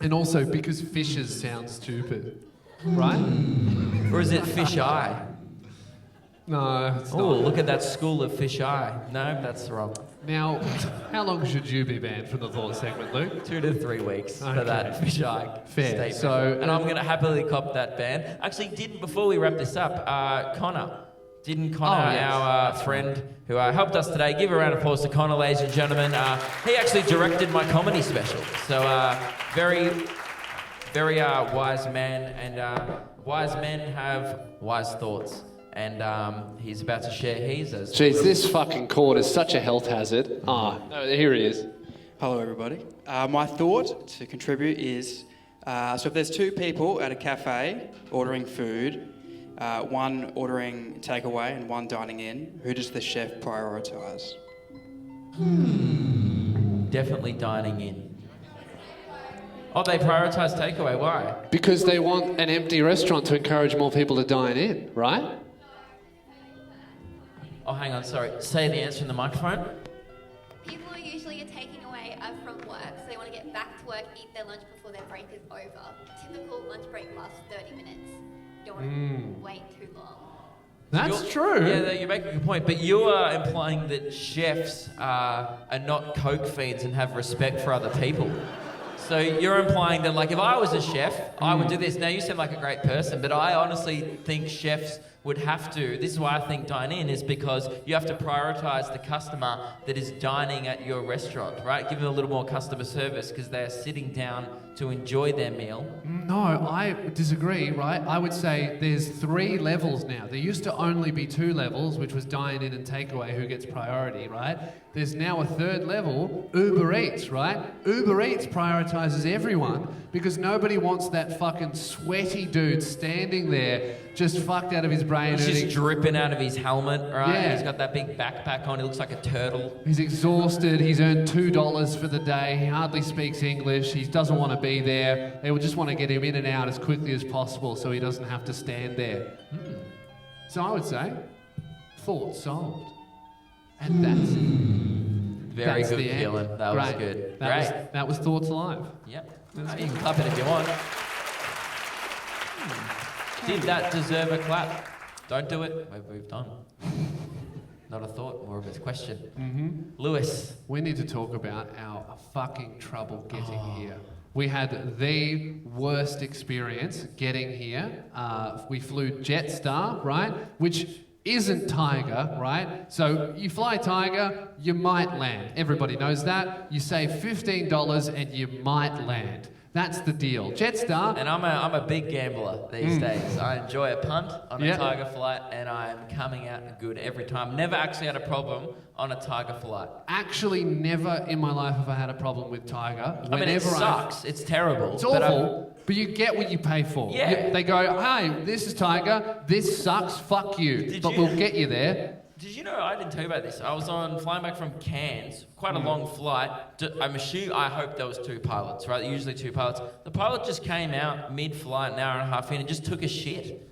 A: And also because fishes sound stupid, right?
B: Or is it fish eye?
A: No, it's
B: Oh,
A: not.
B: look at that school of fish eye. No, that's wrong.
A: Now, how long should you be banned from the thought segment, Luke?
B: 2 to 3 weeks for that fish eye
A: Fair.
B: statement.
A: So-
B: and I'm going to happily cop that ban. Actually, before we wrap this up, Connor. Didn't Connor,
A: Oh, yes.
B: our friend who helped us today, give a round of applause to Connor, ladies and gentlemen. He actually directed my comedy special. So very, very wise man, and wise men have wise thoughts. And he's about to share his as
A: Jeez, this fucking cord is such a health hazard. No, here he is.
L: Hello, everybody. My thought to contribute is, so if there's 2 people at a cafe ordering food, one ordering takeaway and one dining in, who does the chef prioritise?
B: definitely dining in. Oh, they prioritise takeaway. Why?
A: Because they want an empty restaurant to encourage more people to dine in, right?
B: Oh, hang on, sorry. Say the answer in the microphone.
M: People are usually taking away from work, so they want to get back to work, eat their lunch before their break is over. Typical lunch break lasts 30 minutes. Don't wait too long.
A: That's true.
B: Yeah, you make a good point. But you are implying that chefs are not coke fiends and have respect for other people. So you're implying that, like, if I was a chef, I would do this. Now, you seem like a great person, but I honestly think chefs would have to. This is why I think dine in is because you have to prioritise the customer that is dining at your restaurant, right? Give them a little more customer service because they're sitting down to enjoy their meal.
A: No, I disagree, right? I would say there's 3 levels now. There used to only be 2 levels, which was dine in and takeaway, who gets priority, right? There's now a 3rd level, Uber Eats, right? Uber Eats prioritises everyone because nobody wants that fucking sweaty dude standing there just fucked out of his brain brain.
B: He's
A: and
B: just dripping out of his helmet, right?
A: Yeah.
B: He's got that big backpack on. He looks like a turtle.
A: He's exhausted. He's earned $2 for the day. He hardly speaks English. He doesn't want to be there. They would just want to get him in and out as quickly as possible so he doesn't have to stand there. So I would say, thought solved. And that's
B: Very
A: that's
B: good,
A: the end.
B: Keelan. That was
A: Great.
B: good.
A: That was Thoughts Live.
B: Yep. You can clap it if you want. Did that deserve a clap? Don't do it. We've moved on. Not a thought, more of a question. Lewis.
A: We need to talk about our fucking trouble getting here. We had the worst experience getting here. We flew Jetstar, right? Which isn't Tiger, right? So you fly Tiger, you might land. Everybody knows that. You save $15 and you might land. That's the deal. Jetstar.
B: And I'm a big gambler these days. I enjoy a punt on a Tiger flight, and I'm coming out good every time. Never actually had a problem on a Tiger flight.
A: Actually, never in my life have I had a problem with Tiger.
B: I mean, it sucks. It's terrible.
A: It's awful, but you get what you pay for.
B: Yeah.
A: They go, hey, this is Tiger. This sucks. Fuck you. We'll get you there.
B: Did you know, I didn't tell you about this. I was flying back from Cairns, quite a long flight. I hope there was two pilots, right? Usually two pilots. The pilot just came out mid-flight, an hour and a half in, and just took a shit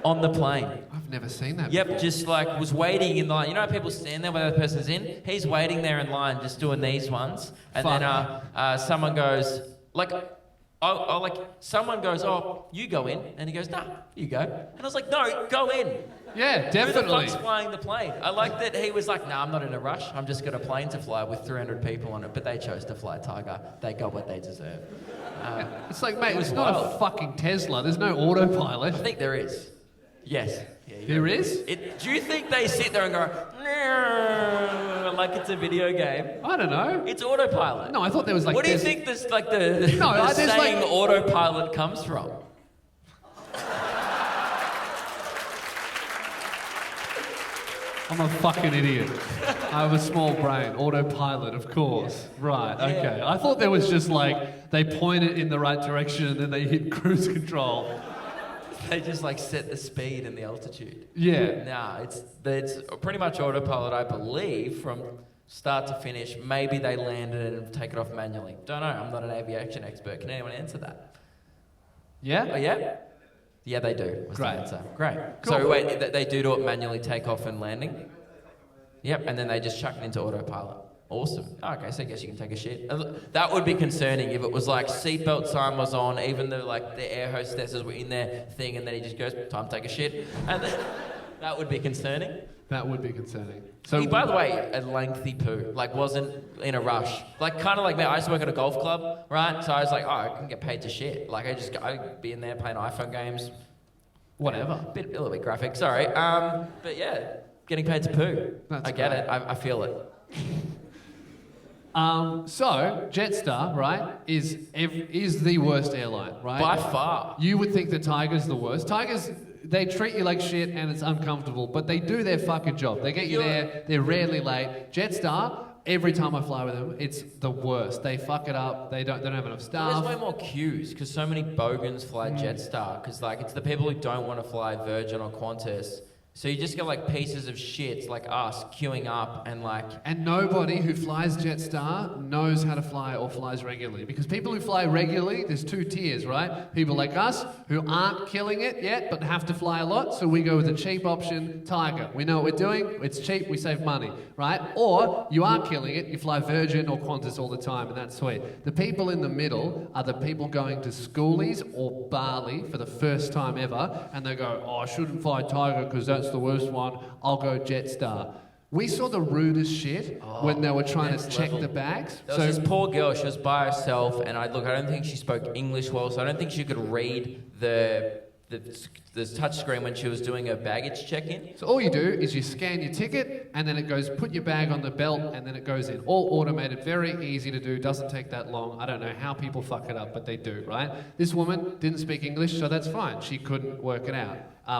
B: on the plane.
A: I've never seen that
B: Yep,
A: before.
B: just like was waiting in line. You know how people stand there when the other person's in? He's waiting there in line, just doing these ones. And then someone goes, someone goes, oh, you go in. And he goes, no, you go. And I was like, no, go in.
A: Yeah,
B: Who
A: definitely.
B: the fuck's flying the plane? I like that he was like, no, I'm not in a rush. I'm just got a plane to fly with 300 people on it. But they chose to fly Tiger. They got what they deserve.
A: It's like, mate,
B: it was
A: it's not
B: wild.
A: a fucking Tesla. There's no autopilot.
B: I think there is. Yes. Yeah,
A: There is?
B: Do you think they sit there and go, "Nyeh," like it's a video game?
A: I don't know.
B: It's autopilot.
A: No, I thought there was like...
B: What do you
A: there's-
B: think this, like the
A: there's
B: saying
A: like...
B: autopilot comes from?
A: I'm a fucking idiot. I have a small brain. Autopilot, of course. Right, okay. I thought there was just like, they point it in the right direction and then they hit cruise control.
B: They just like set the speed and the altitude.
A: Yeah.
B: Nah, it's pretty much autopilot, I believe, from start to finish. Maybe they landed and take it off manually. Don't know. I'm not an aviation expert. Can anyone answer that?
A: Yeah?
B: Oh, yeah? Yeah, they do. Was
A: Great.
B: the answer. Great.
A: Cool.
B: So wait, they do it manually, take off and landing? Yep, and then they just chuck it into autopilot. Awesome. Oh, okay, so I guess you can take a shit. That would be concerning if it was like seatbelt sign was on, even though like the air hostesses were in their thing, and then he just goes, time to take a shit. And then, that would be concerning.
A: That would be concerning. So,
B: He, by the way, a lengthy poo, like wasn't in a rush. Like kind of like me, I used to work at a golf club, right? So I was like, oh, I can get paid to shit. Like I'd be in there playing iPhone games.
A: Whatever.
B: A little bit graphic, sorry. But yeah, getting paid to poo.
A: That's
B: I get
A: great.
B: it, I feel it.
A: So, Jetstar, right, is the worst airline, right?
B: By far.
A: You would think that Tiger's the worst. Tigers, they treat you like shit and it's uncomfortable, but they do their fucking job. They get you there, they're rarely late. Jetstar, every time I fly with them, it's the worst. They fuck it up, they don't have enough staff.
B: There's way more queues because so many bogans fly Jetstar because like it's the people who don't want to fly Virgin or Qantas. So you just get like pieces of shit like us queuing up and like...
A: And nobody who flies Jetstar knows how to fly or flies regularly. Because people who fly regularly, there's two tiers, right? People like us who aren't killing it yet but have to fly a lot, so we go with the cheap option, Tiger. We know what we're doing, it's cheap, we save money, right? Or you are killing it, you fly Virgin or Qantas all the time, and that's sweet. The people in the middle are the people going to schoolies or Bali for the first time ever, and they go, oh, I shouldn't fly Tiger because that's the worst one, I'll go Jetstar. We saw the rudest shit when they were trying to check the bags.
B: There was this poor girl, she was by herself, and I don't think she spoke English well, so I don't think she could read the touch screen when she was doing her baggage check-in.
A: So all you do is you scan your ticket, and then it goes, put your bag on the belt, and then it goes in. All automated, very easy to do, doesn't take that long. I don't know how people fuck it up, but they do, right? This woman didn't speak English, so that's fine. She couldn't work it out.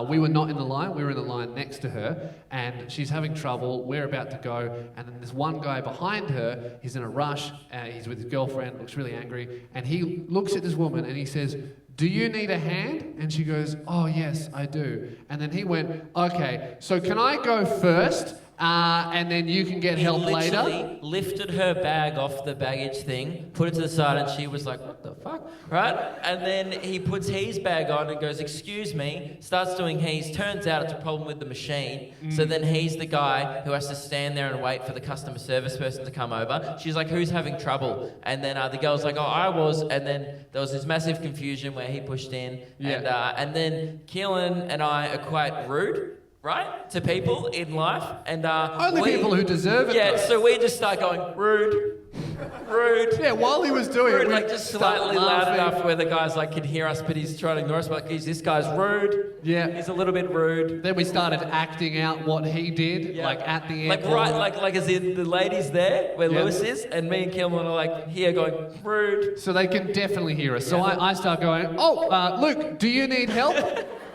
A: We were not in the line, we were in the line next to her, and she's having trouble, we're about to go, and then there's one guy behind her, he's in a rush, he's with his girlfriend, looks really angry, and he looks at this woman and he says, do you need a hand? And she goes, oh, yes, I do. And then he went, okay, so can I go first? And then you can get help later.
B: He lifted her bag off the baggage thing, put it to the side, and she was like, what the fuck? Right? And then he puts his bag on and goes, excuse me, starts doing his. Turns out it's a problem with the machine. So then he's the guy who has to stand there and wait for the customer service person to come over. She's like, who's having trouble? And then the girl's like, oh, I was. And then there was this massive confusion where he pushed in.
A: Yeah.
B: And then Keelan and I are quite rude, right, to people in life, and
A: only people who deserve it.
B: Yeah,
A: though.
B: so we just start going rude.
A: Yeah, while he was doing
B: Rude,
A: it, we
B: like just
A: start
B: slightly loud
A: laughing.
B: enough where the guy's like can hear us, but he's trying to ignore us. But geez, this guy's rude.
A: Yeah,
B: he's a little bit rude.
A: Then we started acting out what he did, like at the
B: Like
A: airport.
B: like as in the ladies there where Lewis is, and me and Kilman are like here going rude.
A: So they can definitely hear us. So I start going, oh, Luke, do you need help?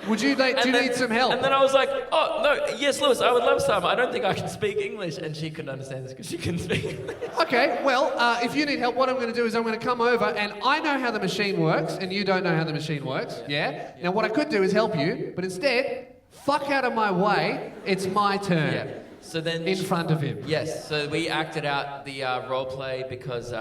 A: Do you need some help?
B: And then I was like, oh, no, yes, Lewis, I would love some. I don't think I can speak English. And she couldn't understand this because she couldn't speak English.
A: Okay, well, if you need help, what I'm going to do is I'm going to come over, and I know how the machine works, and you don't know how the machine works, yeah? Now, what I could do is help you, but instead, fuck out of my way, it's my turn.
B: Yeah. So then
A: in front of him.
B: Yes, so we acted out the role play because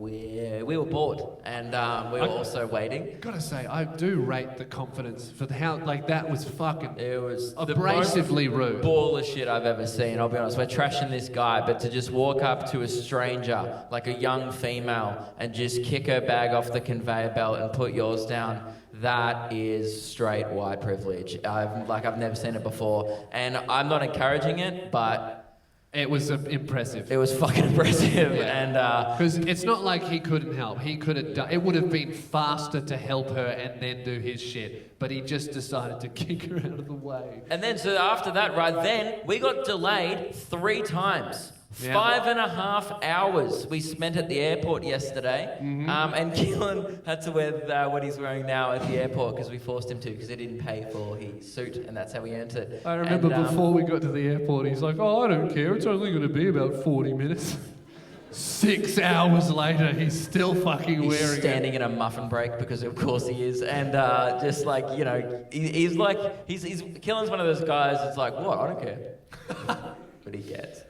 B: we were bored and we were also waiting.
A: Gotta say, I do rate the confidence for how, like, that was fucking
B: It was
A: abrasively rude.
B: Ball of shit I've ever seen, I'll be honest. We're trashing this guy, but to just walk up to a stranger, like a young female, and just kick her bag off the conveyor belt and put yours down, that is straight white privilege. I've never seen it before, and I'm not encouraging it, but
A: it was impressive.
B: It was fucking impressive, and
A: because it's not like he couldn't help. He could have done. It would have been faster to help her and then do his shit, but he just decided to kick her out of the way.
B: And then, so after that, right then, we got delayed 3 times.
A: Yeah.
B: 5.5 hours we spent at the airport yesterday. And Keelan had to wear what he's wearing now at the airport because we forced him to because he didn't pay for his suit, and that's how he earned it.
A: I remember before we got to the airport, he's like, oh, I don't care, it's only going to be about 40 minutes. 6 hours later, he's still fucking
B: He's
A: wearing
B: standing
A: it.
B: in a muffin break because of course he is, and just like, you know, he's Keelan's one of those guys that's like, what, I don't care. But he gets.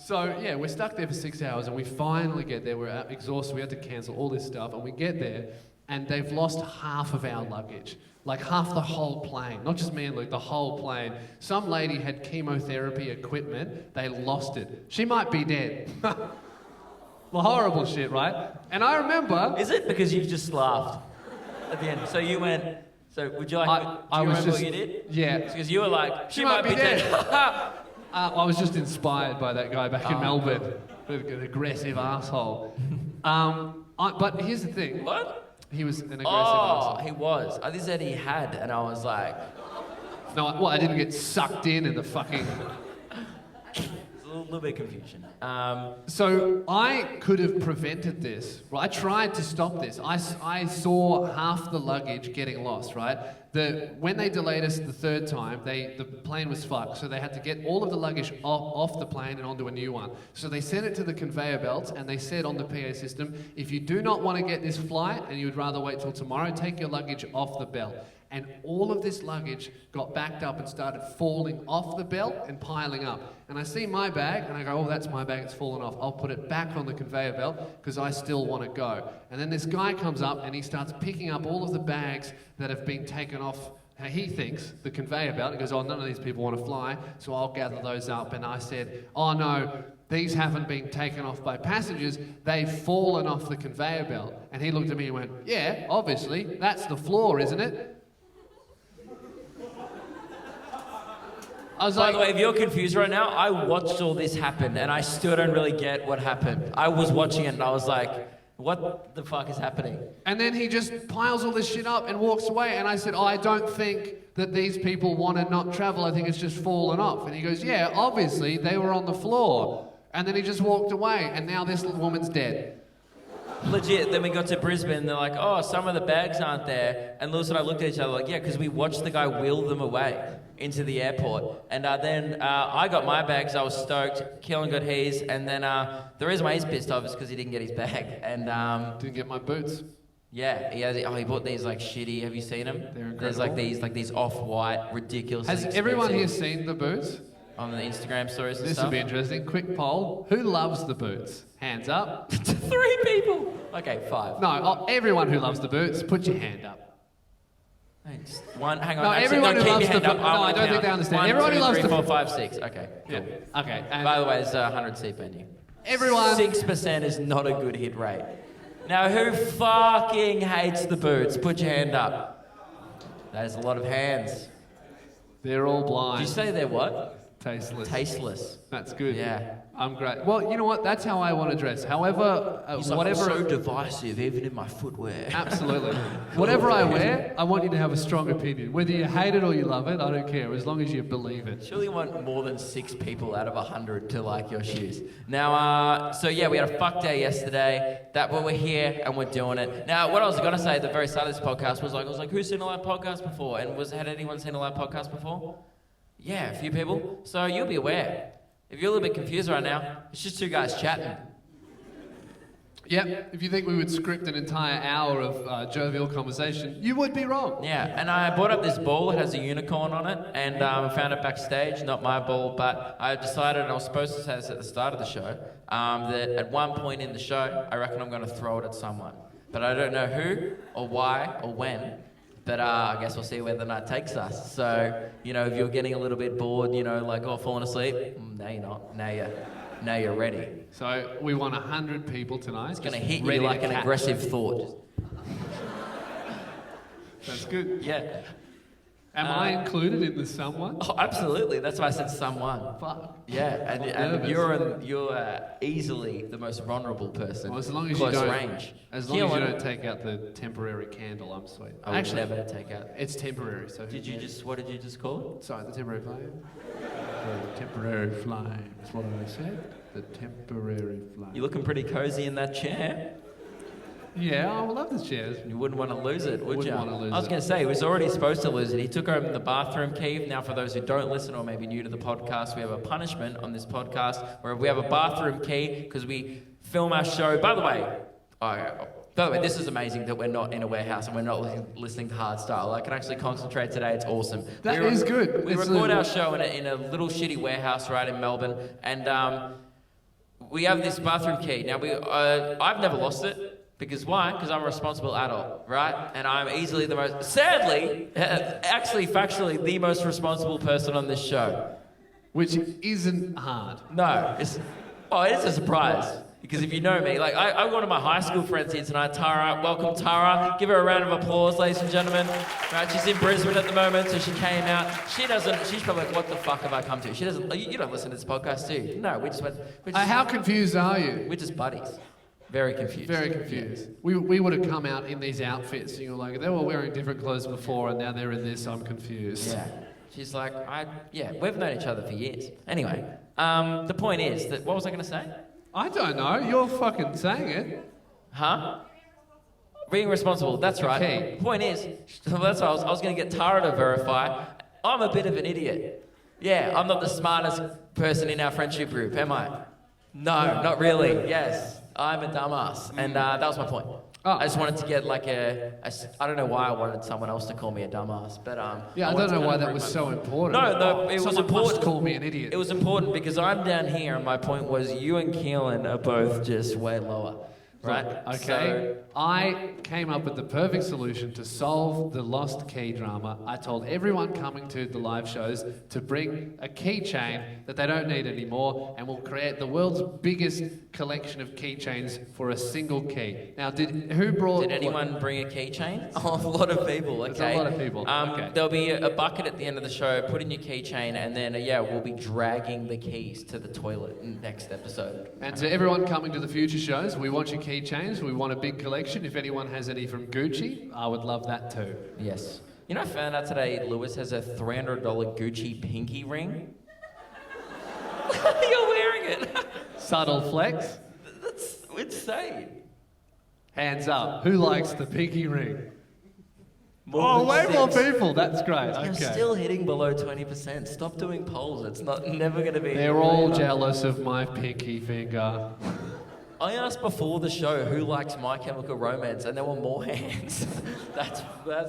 A: So yeah, we're stuck there for 6 hours, and we finally get there. We're exhausted. We had to cancel all this stuff, and we get there, and they've lost half of our luggage, like half the whole plane. Not just me and Luke, the whole plane. Some lady had chemotherapy equipment. They lost it. She might be dead. Well, horrible shit, right? And I remember.
B: Is it because you just laughed at the end? So you went. So would you like? Do you remember what you did?
A: Yeah.
B: Because you were like, she might be dead.
A: I was just inspired by that guy back in Melbourne, an aggressive asshole. But here's the thing.
B: What?
A: He was an aggressive asshole.
B: He was. I just said he had, and I was like,
A: no, I didn't get sucked in the fucking.
B: a little bit of confusion.
A: So I could have prevented this. Right? I tried to stop this. I saw half the luggage getting lost. Right. When they delayed us the 3rd time, the plane was fucked. So they had to get all of the luggage off the plane and onto a new one. So they sent it to the conveyor belt, and they said on the PA system, if you do not want to get this flight and you would rather wait till tomorrow, take your luggage off the belt. And all of this luggage got backed up and started falling off the belt and piling up. And I see my bag, and I go, oh, that's my bag, it's fallen off. I'll put it back on the conveyor belt because I still want to go. And then this guy comes up and he starts picking up all of the bags that have been taken off, he thinks, the conveyor belt. He goes, oh, none of these people want to fly, so I'll gather those up. And I said, oh, no, these haven't been taken off by passengers, they've fallen off the conveyor belt. And he looked at me and went, yeah, obviously, that's the floor, isn't it?
B: By the way, if you're confused right now, I watched all this happen and I still don't really get what happened. I was watching it and I was like, what the fuck is happening?
A: And then he just piles all this shit up and walks away. And I said, oh, I don't think that these people want to not travel. I think it's just fallen off. And he goes, yeah, obviously, they were on the floor. And then he just walked away. And now this woman's dead.
B: Legit, then we got to Brisbane and they're like, oh, some of the bags aren't there. And Lewis and I looked at each other like, yeah, because we watched the guy wheel them away into the airport. And then I got my bags, I was stoked. Keelan got his. And then the reason why he's pissed off is because he didn't get his bag. And
A: didn't get my boots.
B: Yeah, he bought these like shitty. Have you seen them?
A: They're
B: There's like these off-white, ridiculous.
A: Has everyone here seen the boots?
B: On the Instagram stories and
A: This
B: stuff?
A: will be interesting. Quick poll. Who loves the boots? Hands up.
B: 3 people. Okay, 5.
A: No, everyone who loves the boots, put your hand up.
B: Thanks. One, hang on.
A: No,
B: actually,
A: everyone who
B: keep
A: loves
B: your hand
A: the
B: up.
A: boot. No, I don't think they understand.
B: 1,
A: Everyone
B: 2,
A: who loves
B: 3,
A: the
B: 4,
A: boot.
B: 5, 6. Okay, cool.
A: Yeah. Okay. And
B: By the way, it's 100 seat venue.
A: everyone.
B: 6% is not a good hit rate. Now, who fucking hates the boots? Put your hand up. That is a lot of hands.
A: They're all blind.
B: Did you say they're what?
A: Tasteless.
B: Tasteless.
A: That's good.
B: Yeah.
A: I'm great. Well, you know what? That's how I want to dress. However,
B: He's like,
A: whatever.
B: I'm so divisive, even in my footwear.
A: Absolutely. Whatever I wear, I want you to have a strong opinion. Whether you hate it or you love it, I don't care, as long as you believe it.
B: Surely you want more than 6 people out of 100 to like your shoes. Now, so yeah, we had a fuck day yesterday. We're here and we're doing it. Now, what I was going to say at the very start of this podcast was I was like, who's seen a live podcast before? And had anyone seen a live podcast before? Yeah, a few people. So you'll be aware. If you're a little bit confused right now, it's just 2 guys chatting.
A: Yep. If you think we would script an entire hour of jovial conversation, you would be wrong.
B: Yeah, and I bought up this ball. It has a unicorn on it, and I found it backstage. Not my ball, but I decided, and I was supposed to say this at the start of the show, that at one point in the show, I reckon I'm going to throw it at someone. But I don't know who, or why, or when. But I guess we'll see where the night takes us. So, if you're getting a little bit bored, like, falling asleep, no, you're not. Now you're ready.
A: So we want 100 people tonight.
B: It's going to hit you like an aggressive thought.
A: That's good.
B: Yeah.
A: Am I included in the someone?
B: Oh, absolutely. That's why I said someone.
A: Fuck.
B: Yeah, and you're easily the most vulnerable person.
A: Well, as long as
B: close
A: you don't,
B: range.
A: As long as you don't take out the temporary candle, I'm sweet.
B: I would never take out.
A: It's temporary. So
B: what did you just call it?
A: Sorry, the temporary flame. The temporary flame is what I said. The temporary flame.
B: You're looking pretty cozy in that chair.
A: Yeah, I love the chairs.
B: You wouldn't want to lose it, would you?
A: Want to lose
B: I was going to say, he was already supposed to lose it. He took home the bathroom key. Now, for those who don't listen or maybe new to the podcast, we have a punishment on this podcast where we have a bathroom key because we film our show. By the way, this is amazing that we're not in a warehouse and we're not listening to hardstyle. I can actually concentrate today. It's awesome.
A: That is good.
B: We record our show in a little shitty warehouse right in Melbourne, and we have this bathroom key. Now, I've never lost it. Because why? Because I'm a responsible adult, right? And I'm easily the most, sadly, actually factually, the most responsible person on this show.
A: Which isn't hard.
B: No. It is a surprise. Because if you know me, like, I got one of my high school friends here tonight, Tara. Welcome, Tara. Give her a round of applause, ladies and gentlemen. Right, she's in Brisbane at the moment, so she came out. She's probably like, what the fuck have I come to? She doesn't, you don't listen to this podcast, do you? No, we just went.
A: How confused are you?
B: We're just buddies. Very confused.
A: Very confused. We would have come out in these outfits, and you're like, they were wearing different clothes before, and now they're in this. I'm confused.
B: Yeah. She's like, we've known each other for years. Anyway, the point is that, what was I going to say?
A: I don't know. You're fucking saying it.
B: Huh? Being responsible. That's right.
A: Okay.
B: The point is, that's why I was going to get Tara to verify. I'm a bit of an idiot. Yeah, I'm not the smartest person in our friendship group, am I? No, not really. Yes. I'm a dumbass, and that was my point.
A: Oh.
B: I just wanted to get like I don't know why I wanted someone else to call me a dumbass, but
A: yeah, I don't know why that was so important.
B: No, it was important.
A: Must call me an idiot.
B: It was important because I'm down here, and my point was you and Keelan are both just way lower, right?
A: Okay.
B: So,
A: I came up with the perfect solution to solve the lost key drama. I told everyone coming to the live shows to bring a keychain that they don't need anymore, and we'll create the world's biggest collection of keychains for a single key. Now, did anyone
B: bring a keychain? Oh, a lot of people. Okay.
A: There's a lot of people. Okay.
B: There'll be a bucket at the end of the show. Put in your keychain, and then we'll be dragging the keys to the toilet next episode.
A: And to everyone coming to the future shows, we want your keychains. We want a big collection. If anyone has any from Gucci, I would love that too.
B: Yes. You know, I found out today Lewis has a $300 Gucci pinky ring. You're wearing it.
A: Subtle flex.
B: That's insane.
A: Hands up. Who likes the pinky ring?
B: Way
A: more people. That's great.
B: You're
A: Okay.
B: still hitting below 20%. Stop doing polls. It's never going to be.
A: They're all jealous of my pinky finger.
B: I asked before the show who likes My Chemical Romance, and there were more hands. that's.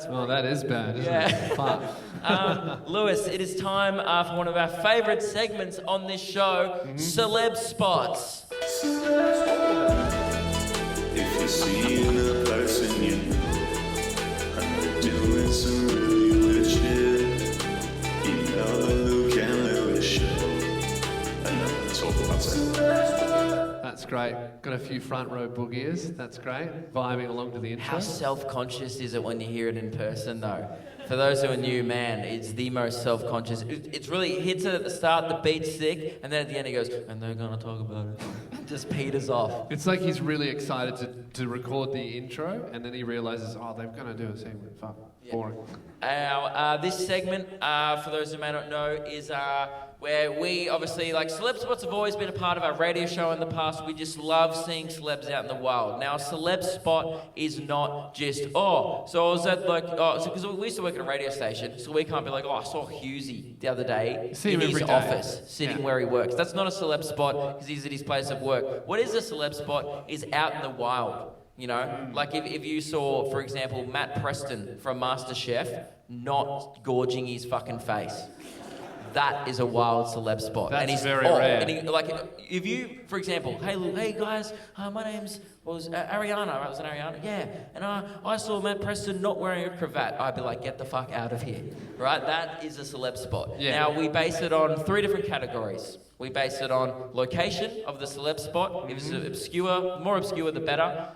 A: Well, that is bad, isn't
B: Yeah.
A: it? Fuck.
B: Lewis, it is time for one of our favourite segments on this show, Celeb Spots.
N: If you're seeing a person you know, and they're doing some really weird shit, you know Luke and Lewis show. And then talk about it.
A: That's great. Got a few front row boogiers. That's great. Vibing along to the intro.
B: How self-conscious is it when you hear it in person, though? For those who are new, man, it's the most self-conscious. It's really, it hits it at the start, the beat's sick, and then at the end he goes, and they're going to talk about it. Just peters off.
A: It's like he's really excited to record the intro, and then he realizes, oh, they're going to do a segment. Fuck. Boring.
B: This segment, for those who may not know, is where we obviously, like, Celeb Spots have always been a part of our radio show in the past. We just love seeing celebs out in the wild. Now, a celeb spot is not just, because we used to work at a radio station, so we can't be like, I saw Husey the other day in his office, sitting where he works. That's not a celeb spot because he's at his place of work. What is a celeb spot is out in the wild. You know, like if you saw, for example, Matt Preston from MasterChef not gorging his fucking face. That is a wild celeb spot.
A: That's
B: and he's
A: very rare.
B: And if you, for example, hey guys, my name's Ariana. Right? Was it Ariana? Yeah. And I saw Matt Preston not wearing a cravat. I'd be like, get the fuck out of here. Right? That is a celeb spot.
A: Yeah.
B: Now, we base it on 3 different categories. We base it on location of the celeb spot. If it's obscure, more obscure the better.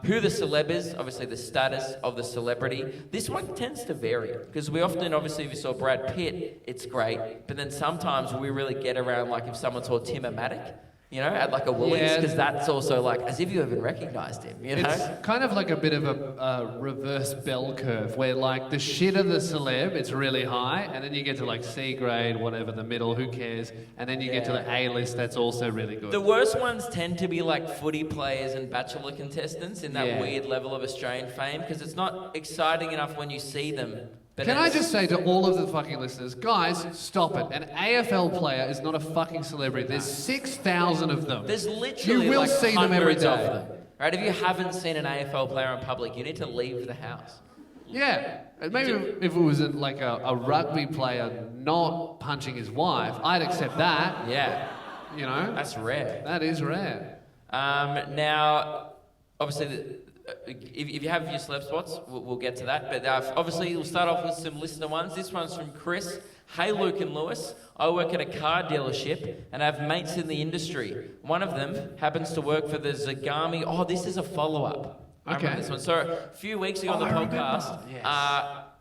B: Who the celeb is, obviously the status of the celebrity. This one tends to vary because we often, obviously, if you saw Brad Pitt, it's great. But then sometimes we really get around, like if someone saw Tim Amatic, you know, at like a Woolies, because that's also like as if you even recognised him, you know?
A: It's kind of like a bit of a reverse bell curve where like the shitter the celeb, it's really high, and then you get to like C grade, whatever, the middle, who cares, and then you get to the A list, that's also really good.
B: The worst ones tend to be like footy players and Bachelor contestants in that weird level of Australian fame because it's not exciting enough when you see them. But
A: Can I just say to all of the fucking listeners, guys, stop it. An AFL player is not a fucking celebrity. There's 6,000 of them.
B: There's literally
A: you will
B: like
A: see them every
B: hundreds
A: day.
B: of them. Right? If you haven't seen an AFL player in public, you need to leave the house.
A: Yeah, and maybe if it was like a rugby player not punching his wife, I'd accept that.
B: Yeah.
A: You know?
B: That's rare.
A: That is rare.
B: Now, obviously, if you have your celeb spots, we'll get to that. But obviously, we'll start off with some listener ones. This one's from Chris. Hey, Luke and Lewis. I work at a car dealership and I have mates in the industry. One of them happens to work for the Zagami. Oh, this is a follow-up. I remember this one. So a few weeks ago on the podcast,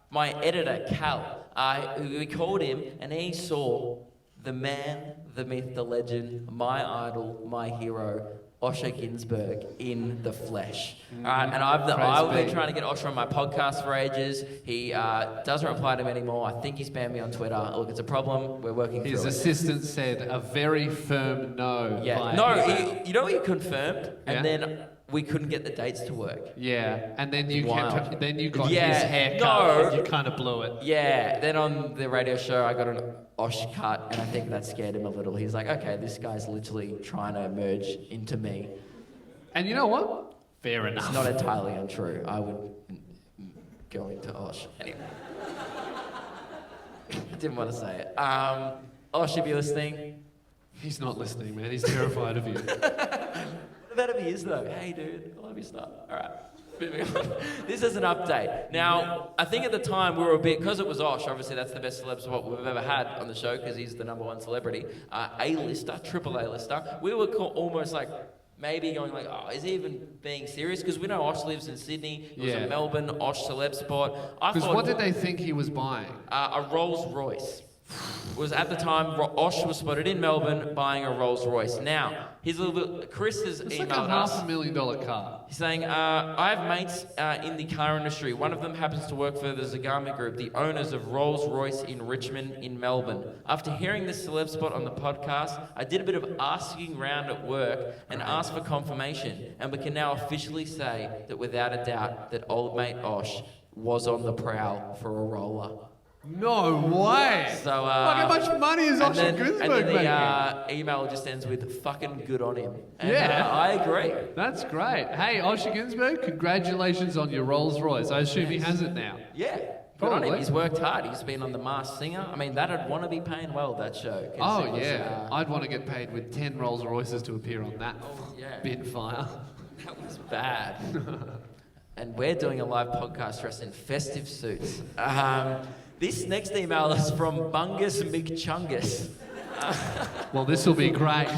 B: my editor, Cal, we called him and he saw the man, the myth, the legend, my idol, my hero, Osher Ginsberg in the flesh. And I've been trying to get Osher on my podcast for ages. He doesn't reply to me anymore. I think he's banned me on Twitter. Look, it's a problem. We're working through it.
A: His assistant said a very firm no.
B: Yeah. No, you know what he confirmed? And then we couldn't get the dates to work.
A: Yeah, and then you got his
B: Yeah,
A: haircut and you kind of blew it.
B: Yeah, then on the radio show I got an Osh cut and I think that scared him a little. He's like, okay, this guy's literally trying to merge into me.
A: And you know what? Fair enough.
B: It's not entirely untrue. I would go into Osh. Anyway. I didn't want to say it. Osh, if you're listening.
A: He's not listening, man. He's terrified of you.
B: What about if he is though? Hey dude, I love your stuff. Alright, moving on. This is an update. Now, I think at the time we were a bit, because it was Osh, obviously that's the best celeb spot we've ever had on the show because he's the #1 celebrity. A-lister, triple A-lister. We were almost like, maybe going like, is he even being serious? Because we know Osh lives in Sydney. It was a Melbourne Osh celeb spot.
A: Because what did they think he was buying?
B: A Rolls Royce. Was at the time Osh was spotted in Melbourne buying a Rolls Royce. Now, here's a little bit. Chris has emailed us.
A: It's like a $500,000 car.
B: He's saying, I have mates in the car industry. One of them happens to work for the Zagami Group, the owners of Rolls Royce in Richmond in Melbourne. After hearing this celeb spot on the podcast, I did a bit of asking around at work and asked for confirmation. And we can now officially say that without a doubt that old mate Osh was on the prowl for a roller.
A: No way.
B: So,
A: Look how much money is
B: and
A: Osher
B: then,
A: Gunsberg
B: and then
A: making?
B: the email just ends with "fucking good on him." And,
A: Yeah.
B: I agree.
A: That's great. Hey, Osher Gunsberg, congratulations on your Rolls Royce. I assume he has it now.
B: Yeah. Good on him.
A: Probably.
B: He's worked hard. He's been on The Masked Singer. I mean, that'd want to be paying well, that show. 'cause
A: Oh,
B: it was,
A: yeah. I'd want to get paid with 10 Rolls Royces to appear on that
B: yeah.
A: bit fire.
B: That was bad. And we're doing a live podcast dressed in festive suits. This next email is from Bungus McChungus.
A: Well, this will be great.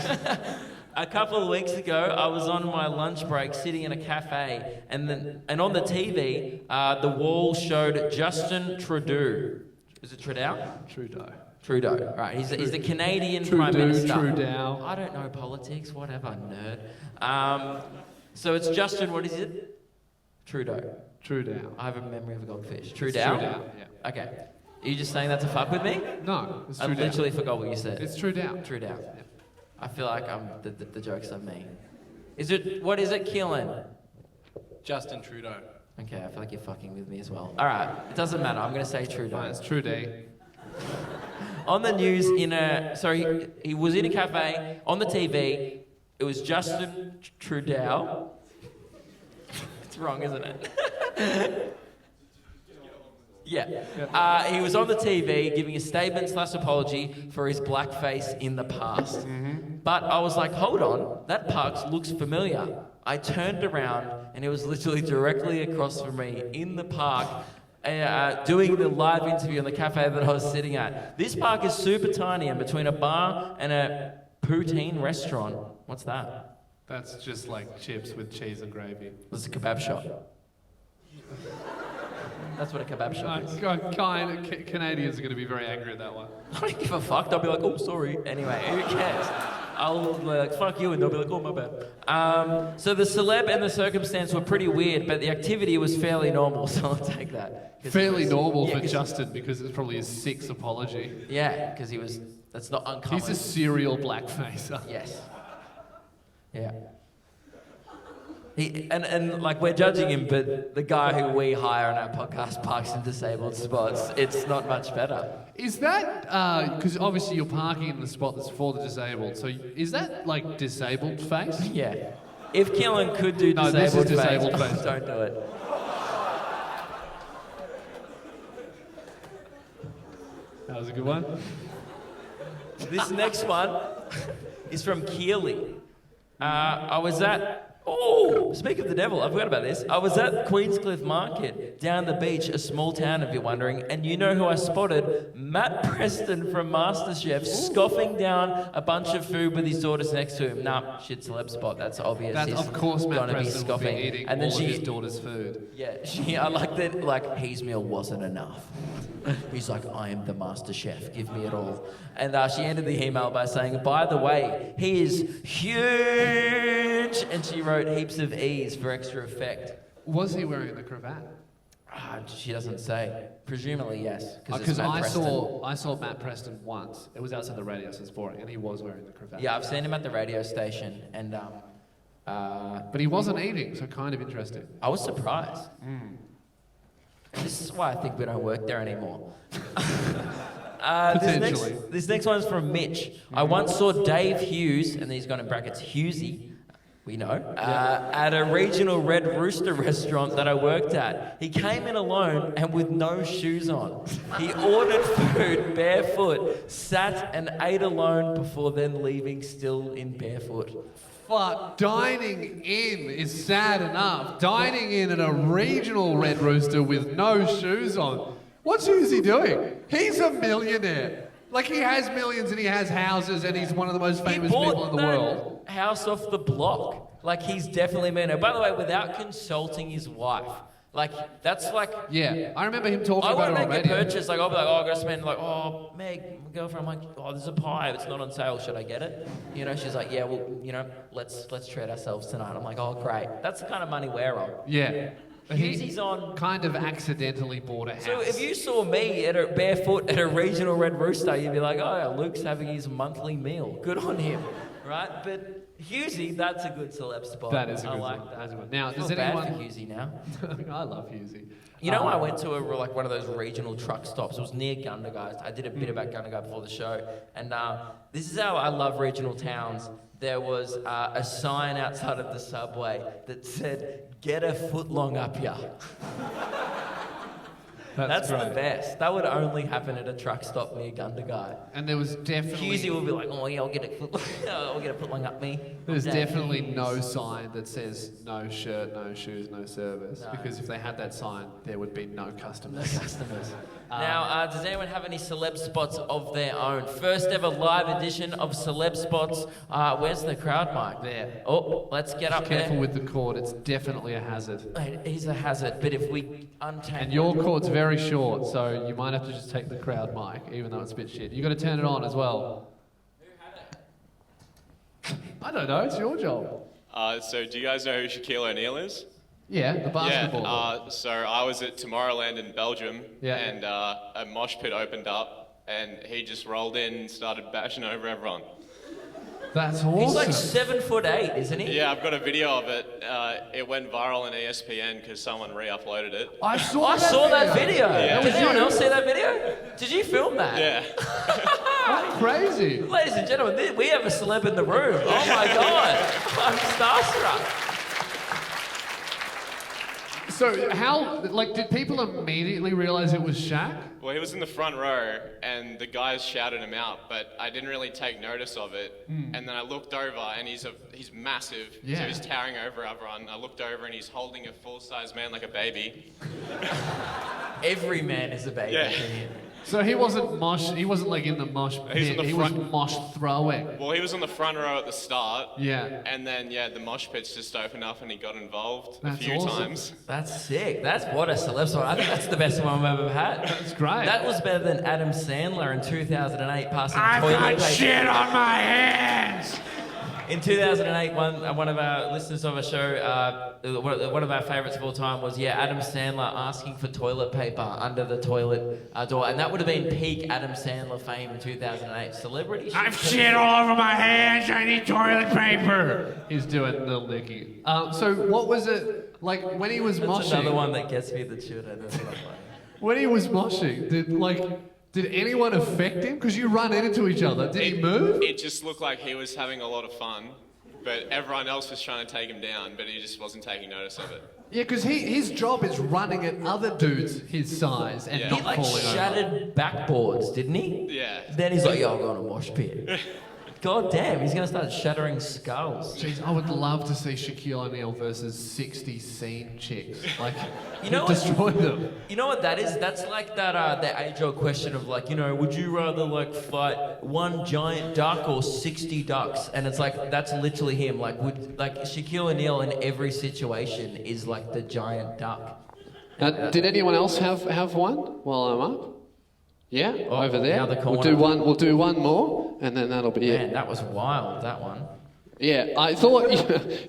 B: A couple of weeks ago, I was on my lunch break sitting in a cafe, and on the TV, the wall showed Justin Trudeau. Is it Trudeau? Trudeau. Right. He's the Canadian Prime Minister.
A: Trudeau.
B: I don't know politics. Whatever, nerd. So it's Justin. What is it? Trudeau.
A: Trudeau.
B: I have a memory of a goldfish. Trudeau.
A: Trudeau, yeah.
B: Okay. Are you just saying that to fuck with me?
A: No, it's
B: I
A: Trudeau.
B: literally forgot what you said.
A: It's Trudeau.
B: Trudeau. I feel like the joke's on me. What is it, Keelan?
C: Justin Trudeau.
B: Okay, I feel like you're fucking with me as well. All right, it doesn't matter. I'm going to say Trudeau.
A: It's Trudeau.
B: On the news he was in a cafe, on the TV, it was Justin Trudeau. It's wrong, isn't it? Yeah. He was on the TV giving a statement / apology for his blackface in the past. But I was like, hold on, that park looks familiar. I turned around and it was literally directly across from me in the park doing the live interview in the cafe that I was sitting at. This park is super tiny and between a bar and a poutine restaurant. What's that?
A: That's just like chips with cheese and gravy.
B: It's a kebab shop. That's what a kebab shop is.
A: Canadians are going to be very angry at that one.
B: I don't give a fuck. They'll be like, oh, sorry. Anyway, who cares? I'll be like, fuck you, and they'll be like, oh, my bad. So the celeb and the circumstance were pretty weird, but the activity was fairly normal, so I'll take that.
A: Fairly normal for Justin because it's probably his 6th apology.
B: Yeah, because that's not uncommon.
A: He's a serial blackfacer.
B: Yes. Yeah. And like we're judging him, but the guy who we hire on our podcast parks in disabled spots, it's not much better.
A: Is that, because obviously you're parking in the spot that's for the disabled, so is that like disabled face?
B: Yeah. If Keelan could do
A: No, this is
B: disabled
A: disabled face.
B: don't do it.
A: That was a good one.
B: This next one is from Keely. I was at... Oh, speak of the devil, I forgot about this. I was at Queenscliff Market, down the beach, a small town if you're wondering, and you know who I spotted? Matt Preston from MasterChef, scoffing down a bunch of food with his daughters next to him. Nah, shit celeb spot, that's obvious.
A: That's, of course, Matt
B: gonna be
A: Preston will be
B: scoffing.
A: eating
B: And then
A: all of his daughter's food.
B: Yeah, I like that, like, his meal wasn't enough. He's like, I am the master chef, give me it all. And she ended the email by saying, by the way, he is huge. And she wrote heaps of E's for extra effect.
A: Was he wearing the cravat?
B: She doesn't say. Presumably, yes.
A: Because I saw Matt Preston once. It was outside the radio, so it's boring, and he was wearing the cravat.
B: Yeah, I've seen him at the radio station, and
A: but he wasn't eating, so kind of interesting.
B: I was surprised. This is why I think we don't work there anymore.
A: Potentially.
B: This next one's from Mitch. I once saw Dave Hughes, and he's got in brackets Hughesy, we know, at a regional Red Rooster restaurant that I worked at. He came in alone and with no shoes on. He ordered food barefoot, sat and ate alone before then leaving still in barefoot.
A: Fuck, dining in is sad enough. Dining in at a regional Red Rooster with no shoes on. What's Hughesy doing? He's a millionaire. Like, he has millions and he has houses and he's one of the most famous people in the world.
B: House off the block. Like, he's definitely a millionaire. By the way, without consulting his wife. Like, that's like...
A: Yeah, I remember him talking about it on radio.
B: I won't make a purchase. Like, I'll be like, I'm going to spend, like, oh, Meg, my girlfriend, I'm like, oh, there's a pie. It's not on sale. Should I get it? You know, she's like, yeah, well, you know, let's treat ourselves tonight. I'm like, oh, great. That's the kind of money we're on.
A: Yeah.
B: Hughes's on...
A: kind of accidentally bought a house.
B: So if you saw me barefoot at a regional Red Rooster, you'd be like, oh, Luke's having his monthly meal. Good on him, right? But Husey, that's a good celeb spot.
A: That is a
B: I
A: good
B: like
A: one.
B: that.
A: That's a good one. Now,
B: I feel
A: does
B: bad
A: anyone...
B: for Husey now.
A: I love Husey.
B: You know, I went to like one of those regional truck stops. It was near Gundagai. I did a bit about Gundagai before the show, and this is how I love regional towns. There was a sign outside of the subway that said, "Get a footlong up ya." That's the best. That would only happen at a truck stop near Gundagai.
A: And there was definitely...
B: Husey would be like, "Oh yeah, I'll get I'll get a footlong up me."
A: There's definitely no sign that says no shirt, no shoes, no service.
B: No.
A: Because if they had that sign, there would be no customers.
B: No customers. Now, does anyone have any celeb spots of their own? First ever live edition of Celeb Spots. Where's the crowd mic?
A: There.
B: Oh, let's get up
A: Careful
B: there.
A: with the cord. It's definitely a hazard.
B: He's a hazard, but if we untangle...
A: And your cord's very short, so you might have to just take the crowd mic, even though it's a bit shit. You got to turn it on as well. I don't know. It's your job.
O: So do you guys know who Shaquille O'Neal is?
A: Yeah, the basketball.
O: Yeah, so I was at Tomorrowland in Belgium,
A: Yeah.
O: and a mosh pit opened up, and he just rolled in and started bashing over everyone.
A: That's awesome.
B: He's like 7'8", isn't he?
O: Yeah, I've got a video of it. It went viral on ESPN because someone re-uploaded it.
A: I saw
B: that video.
O: Yeah.
B: Did anyone else see that video? Did you film that?
O: Yeah.
A: That's crazy.
B: Ladies and gentlemen, we have a celeb in the room. Oh my God. I'm starstruck.
A: So how, like, did people immediately realize it was Shaq?
O: Well, he was in the front row, and the guys shouted him out, but I didn't really take notice of it. And then I looked over, and he's massive, so
A: Yeah.
O: he's towering over everyone. I looked over, and he's holding a full-size man like a baby.
B: Every man is a baby.
O: Yeah.
A: So he wasn't mosh. He wasn't like in the mosh
O: He's in
A: pit.
O: the
A: He was
O: front.
A: mosh throwing.
O: Well, he was on the front row at the start.
A: Yeah.
O: And then, the mosh pits just opened up, and he got involved
A: That's
O: a few
A: awesome.
O: times.
B: That's sick. That's what a celeb spot. I think that's the best one I've ever had.
A: That's great.
B: That was better than Adam Sandler in 2008 passing
A: I've
B: toilet
A: got
B: paper.
A: shit on my hands.
B: In 2008, one of our listeners of our show, one of our favourites of all time was, Adam Sandler asking for toilet paper under the toilet door. And that would have been peak Adam Sandler fame in 2008. Celebrity
A: I've shit all over my hands. I need toilet paper. He's doing Little Nicky. So what was it like when he was
B: That's
A: moshing?
B: another one that gets me the children. That's not funny.
A: When he was moshing, did anyone affect him? Because you run into each other. Did he move?
O: It just looked like he was having a lot of fun, but everyone else was trying to take him down, but he just wasn't taking notice of it.
A: Yeah, because his job is running at other dudes his size and
O: Yeah.
A: not
B: He like
A: falling over.
B: shattered backboards, didn't he?
O: Yeah.
B: Then he's like, I'm going to mosh pit. God damn, he's going to start shattering skulls.
A: Jeez, I would love to see Shaquille O'Neal versus 60 scene chicks. Like,
B: You know
A: he'd destroy them.
B: You know what that is? That's like that age-old question of like, would you rather like fight one giant duck or 60 ducks? And it's like that's literally him. Like Shaquille O'Neal in every situation is like the giant duck.
A: Did anyone else have one while I'm up? Yeah, over there.
B: now the
A: We'll do one. We'll do one more, and then that'll be
B: Man,
A: it.
B: that was wild. That one.
A: Yeah, I thought.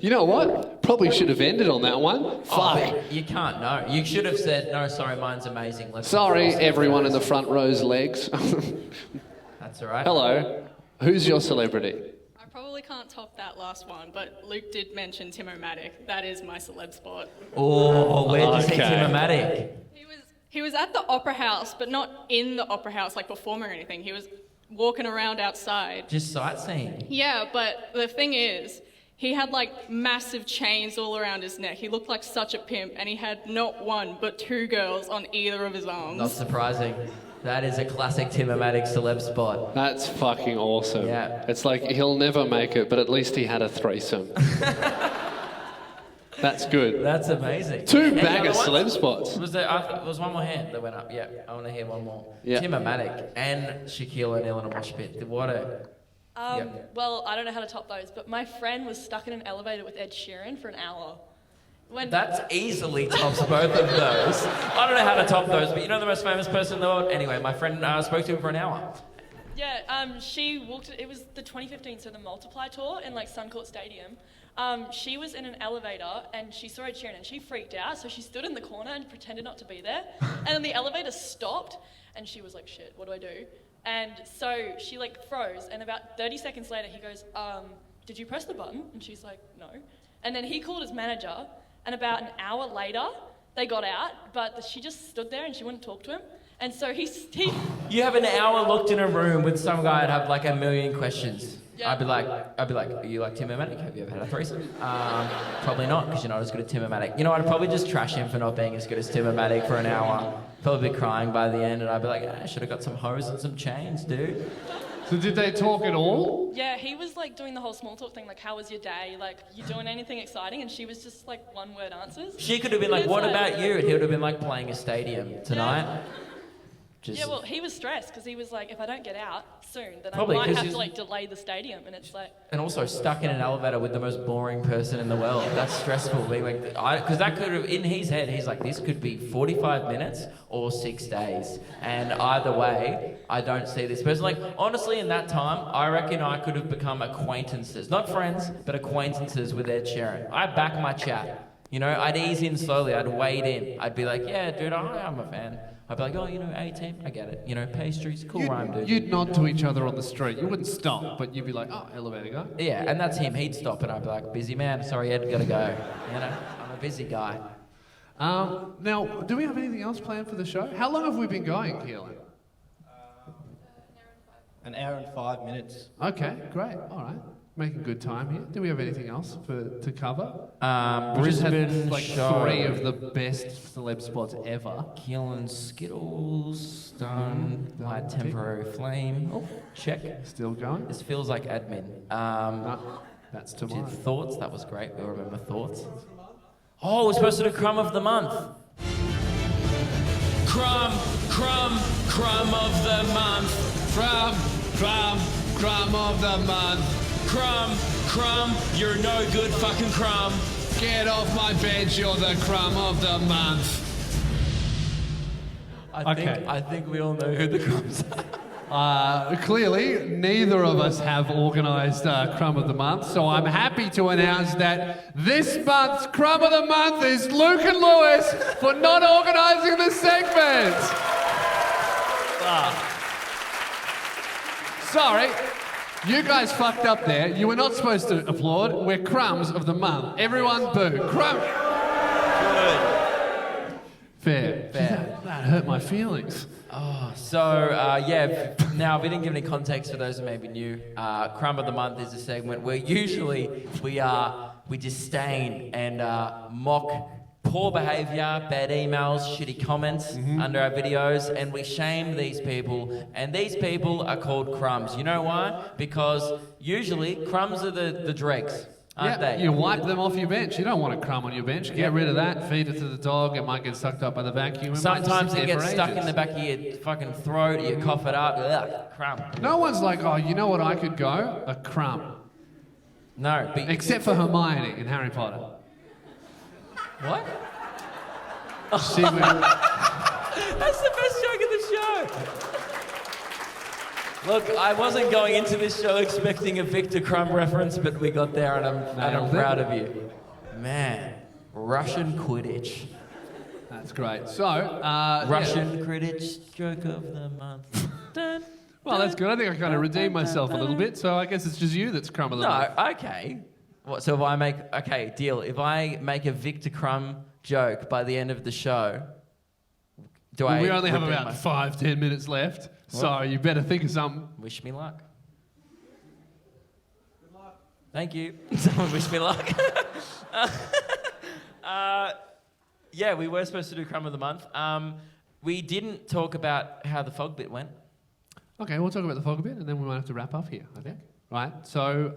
A: You know what? Probably should have ended on that one. Fuck.
B: But you can't know. You should have said no. Sorry, mine's amazing. Let's
A: Sorry, everyone in the front row's legs.
B: That's all right.
A: Hello. Who's your celebrity?
J: I probably can't top that last one, but Luke did mention Tim-O-Matic. That is my celeb spot.
B: Oh, where'd you see
A: Okay.
B: Tim-O-Matic?
J: He was at the Opera House, but not in the Opera House, like performing or anything. He was walking around outside.
B: Just sightseeing.
J: Yeah, but the thing is, he had like massive chains all around his neck. He looked like such a pimp, and he had not one, but two girls on either of his arms.
B: Not surprising. That is a classic Tim-O-Matic celeb spot.
A: That's fucking awesome.
B: Yeah.
A: It's like he'll never make it, but at least he had a threesome. That's good.
B: That's amazing.
A: Two
B: Any
A: bag
B: other
A: of
B: ones?
A: celeb spots.
B: Was one more hand that went up? Yeah, I want to hear one more.
A: Yeah.
B: Tim-O-Matic and Shaquille O'Neal in a mosh pit. What a...
K: Well, I don't know how to top those, but my friend was stuck in an elevator with Ed Sheeran for an hour.
B: That easily tops both of those. I don't know how to top those, but you know the most famous person in the world? Anyway, my friend spoke to him for an hour.
K: Yeah, she walked. It was the 2015, so the Multiply tour in like Suncourt Stadium. She was in an elevator and she saw Ed Sheeran and she freaked out, so she stood in the corner and pretended not to be there. And then the elevator stopped and she was like, shit, what do I do? And so she like froze, and about 30 seconds later he goes, did you press the button? And she's like, no. And then he called his manager, and about an hour later, they got out, but she just stood there and she wouldn't talk to him. And so he
B: You have an hour locked in a room with some guy I'd have like a million questions.
K: Yeah.
B: I'd be like, are you like Tim O'Matic? Have you ever had a threesome? Probably not, because you're not as good as Tim O'Matic. You know, I'd probably just trash him for not being as good as Tim O'Matic for an hour. Probably be crying by the end, and I'd be like, I should have got some hose and some chains, dude.
A: So did they talk at all?
K: Yeah, he was like doing the whole small talk thing, like, how was your day? Like, you doing anything exciting? And she was just like one-word answers.
B: She could have been like,
K: It's
B: what about you? And he would have been like playing a stadium tonight.
K: Yeah, well, he was stressed because he was like, if I don't get out soon, then
B: Probably,
K: I might
B: 'cause
K: have
B: he's-
K: to like delay the stadium. And it's like,
B: And also stuck in an elevator with the most boring person in the world. That's stressful. Being like, because that could have, in his head, he's like, this could be 45 minutes or 6 days. And either way, I don't see this person. Like, honestly, in that time, I reckon I could have become acquaintances. Not friends, but acquaintances with Ed Sheeran. I'd back my chat. You know, I'd ease in slowly. I'd wade in. I'd be like, yeah, dude, I'm a fan. I'd be like, oh, you know, A-Team, I get it. You know, pastries, cool rhyme, dude.
A: You'd nod to each other on the street. You wouldn't stop, but you'd be like, oh, elevator guy.
B: Yeah, and that's him. He'd stop and I'd be like, busy man, sorry, Ed, gotta go. You know, I'm a busy guy.
A: Now, do we have anything else planned for the show? How long have we been going, Keelan?
C: An hour and 5 minutes.
A: Okay, great. All right. Making good time here. Do we have anything else to cover? We just
B: Brisbane
A: had like
B: show.
A: 3 of the best celeb spots ever.
B: Keelan Skittles, done. Light temporary flame. Oh, check.
A: Still going.
B: This feels like admin.
A: That's tomorrow.
B: Did thoughts, that was great. We all remember thoughts. Oh, we're supposed to do crumb of the month.
P: Crumb of the month.
A: Crumb of the month.
P: Crumb, you're no good fucking crumb.
A: Get off my bench, you're the crumb of the month.
B: I think we all know who the crumbs are.
A: Clearly, neither of us have organised Crumb of the Month, so I'm happy to announce that this month's Crumb of the Month is Luke and Lewis for not organising the segment. Sorry. You guys fucked up there. You were not supposed to applaud. We're Crumbs of the Month. Everyone boo. Crumb. Fair. That hurt my feelings.
B: Oh, so yeah, now we didn't give any context for those who may be new. Crumb of the Month is a segment where usually we disdain and mock poor behaviour, bad emails, shitty comments under our videos, and we shame these people, and these people are called crumbs. You know why? Because usually crumbs are the dregs, aren't they?
A: You wipe them off your bench. You don't want a crumb on your bench. Get rid of that, feed it to the dog, it might get sucked up by the vacuum.
B: Sometimes it
A: it
B: gets stuck in the back of your fucking throat, you cough it up, ugh, crumb.
A: No one's like, oh, you know what I could go? A crumb.
B: No.
A: Except for Hermione in Harry Potter.
B: What?
A: She went,
B: That's the best joke of the show. Look, I wasn't going into this show expecting a Victor Crumb reference, but we got there, and I'm proud of you. Man, Russian Quidditch.
A: That's great. So,
B: Russian Quidditch joke of the month.
A: Well, that's good. I think I kind of redeemed myself a little bit, so I guess it's just you that's Crumb of the Month.
B: No, okay. What? So if I make deal. If I make a Victor Crumb joke by the end of the show,
A: We only have
B: redeem
A: about 5-10 minutes left, so
B: What?
A: you better think of something.
B: Wish me luck. Thank you. Someone wish me luck. Yeah, we were supposed to do Crumb of the Month. We didn't talk about how the fog bit went.
A: Okay, we'll talk about the fog a bit, and then we might have to wrap up here, I think. Right, so,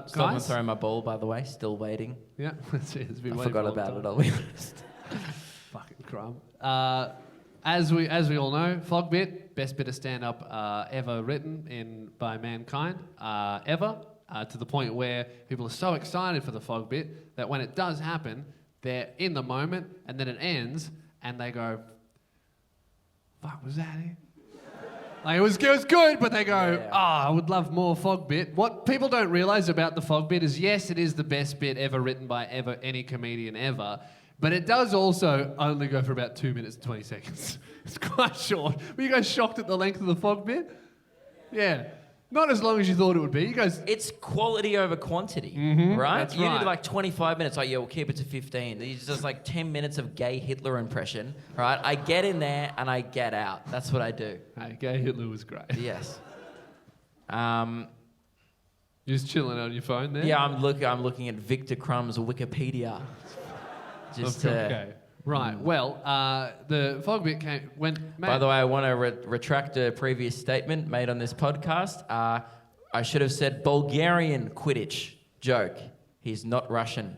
B: Still haven't
A: guys...
B: thrown my ball, by the way. Still waiting.
A: Yeah, it's been
B: I
A: waiting
B: forgot
A: for a long
B: about
A: time.
B: it, I'll be honest.
A: Fucking crumb. As we all know, Fog Bit, best bit of stand-up ever written by mankind, ever, to the point where people are so excited for the Fog Bit that when it does happen, they're in the moment, and then it ends, and they go, fuck, was that it? Like, it was good, but they go, I would love more Fog Bit. What people don't realise about the Fog Bit is, yes, it is the best bit ever written by any comedian ever, but it does also only go for about 2 minutes and 20 seconds. It's quite short. Were you guys shocked at the length of the Fog Bit? Yeah. Not as long as you thought it would be. You guys...
B: It's quality over quantity, right?
A: That's
B: You
A: right.
B: did like 25 minutes. Like, yeah, we'll keep it to 15. It's just like 10 minutes of gay Hitler impression, right? I get in there and I get out. That's what I do.
A: Hey, gay Hitler was great.
B: Yes.
A: You're just chilling on your phone there?
B: Yeah, I'm looking at Victor Crumb's Wikipedia. Just
A: okay. Right. Well, the fog bit went.
B: By the way, I want to retract a previous statement made on this podcast. I should have said Bulgarian Quidditch joke. He's not Russian.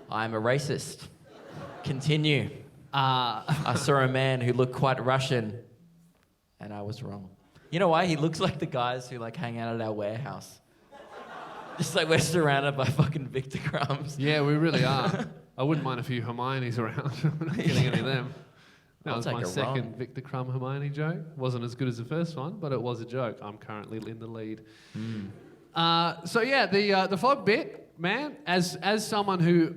B: I'm a racist. Continue. I saw a man who looked quite Russian, and I was wrong. You know why? He looks like the guys who like hang out at our warehouse. Just like we're surrounded by fucking Victor Crumbs.
A: Yeah, we really are. I wouldn't mind a few Hermiones around. We're not getting any of them. That
B: I'll
A: was
B: take
A: my
B: a
A: second
B: wrong.
A: Victor Crumb Hermione joke. Wasn't as good as the first one, but it was a joke. I'm currently in the lead. So yeah, the fog bit, man. As someone who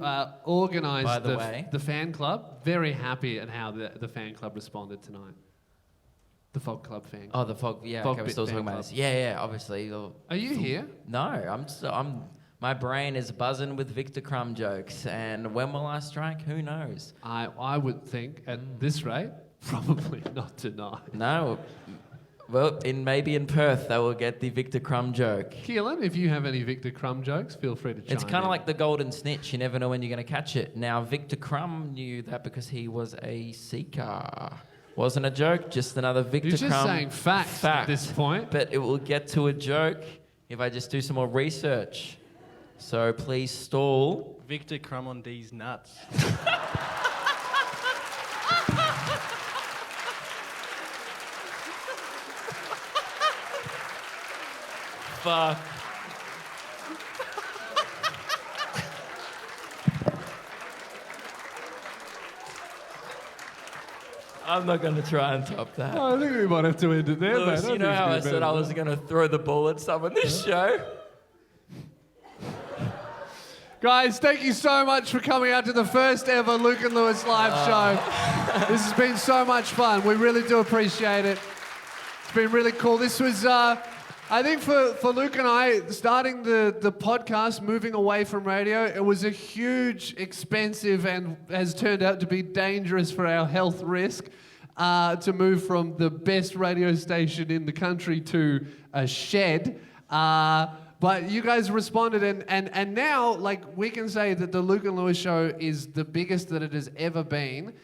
A: organised
B: By the way.
A: the fan club, very happy at how the fan club responded tonight. The Fog Club fan club.
B: Oh, the fog. Yeah,
A: Fog
B: okay, we're
A: Bit
B: still
A: fan
B: talking about
A: club.
B: this. Yeah, obviously.
A: Are you here?
B: No, my brain is buzzing with Victor Crumb jokes, and when will I strike? Who knows?
A: I would think at this rate, probably not tonight.
B: No. Well, maybe in Perth they will get the Victor Crumb joke.
A: Keelan, if you have any Victor Crumb jokes, feel free to chime
B: It's kind of
A: in.
B: like the golden snitch. You never know when you're going to catch it. Now, Victor Crumb knew that because he was a seeker. Wasn't a joke, just another Victor
A: You're just
B: Crumb
A: saying facts at this point.
B: But it will get to a joke if I just do some more research. So please stall.
C: Victor Crumb on D's nuts.
B: Fuck. I'm not going to try and top that.
A: I think we might have to end it there,
B: Lewis,
A: man.
B: you know how I said I was going to throw the ball at someone this show?
A: Guys, thank you so much for coming out to the first ever Luke and Lewis live show. This has been so much fun. We really do appreciate it. It's been really cool. This was, I think for Luke and I, starting the podcast, moving away from radio, it was a huge, expensive, and has turned out to be dangerous for our health risk to move from the best radio station in the country to a shed. But you guys responded, and now, like, we can say that the Luke and Lewis show is the biggest that it has ever been,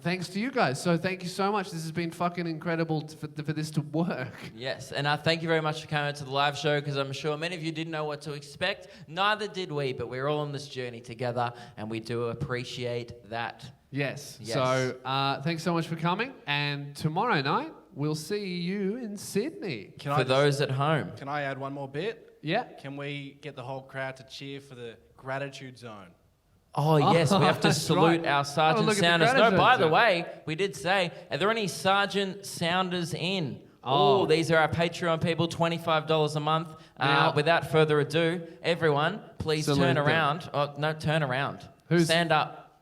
A: thanks to you guys. So thank you so much. This has been fucking incredible for this to work.
B: Yes, and thank you very much for coming out to the live show, because I'm sure many of you didn't know what to expect. Neither did we, but we're all on this journey together, and we do appreciate that.
A: Yes.
B: Yes.
A: So thanks so much for coming, and tomorrow night, we'll see you in Sydney.
B: For those at home.
C: Can I add one more bit?
A: Yeah.
C: Can we get the whole crowd to cheer for the gratitude zone?
B: Oh, yes, we have to
A: That's
B: salute
A: right.
B: our Sergeant
A: Look at the
B: Sounders. No,
A: gratitude
B: by the
A: zone.
B: way, we did say, are there any Sergeant Sounders in?
A: Oh.
B: Oh, these are our Patreon people, $25 a month.
A: Now-
B: Without further ado, everyone, please
A: Salute
B: turn
A: them.
B: around. Oh, no, turn around. Stand up.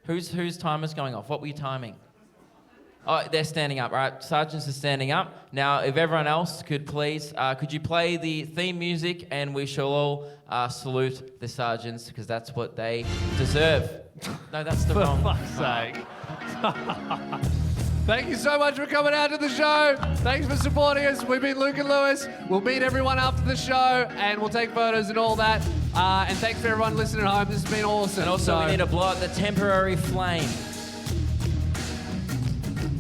B: Whose timer's going off? What were you timing? Oh, they're standing up, right? Sergeants are standing up. Now, if everyone else could please, could you play the theme music, and we shall all salute the sergeants, because that's what they deserve. No, that's the wrong.
A: For fuck's sake. Thank you so much for coming out to the show. Thanks for supporting us. We've been Luke and Lewis. We'll meet everyone after the show, and we'll take photos and all that. And thanks for everyone listening at home. This has been awesome.
B: And also,
A: So-
B: we need to blow out the temporary flame.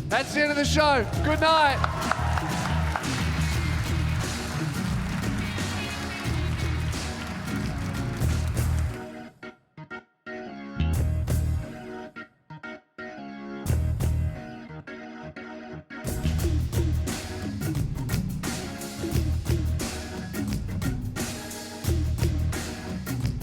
A: That's the end of the show. Good night.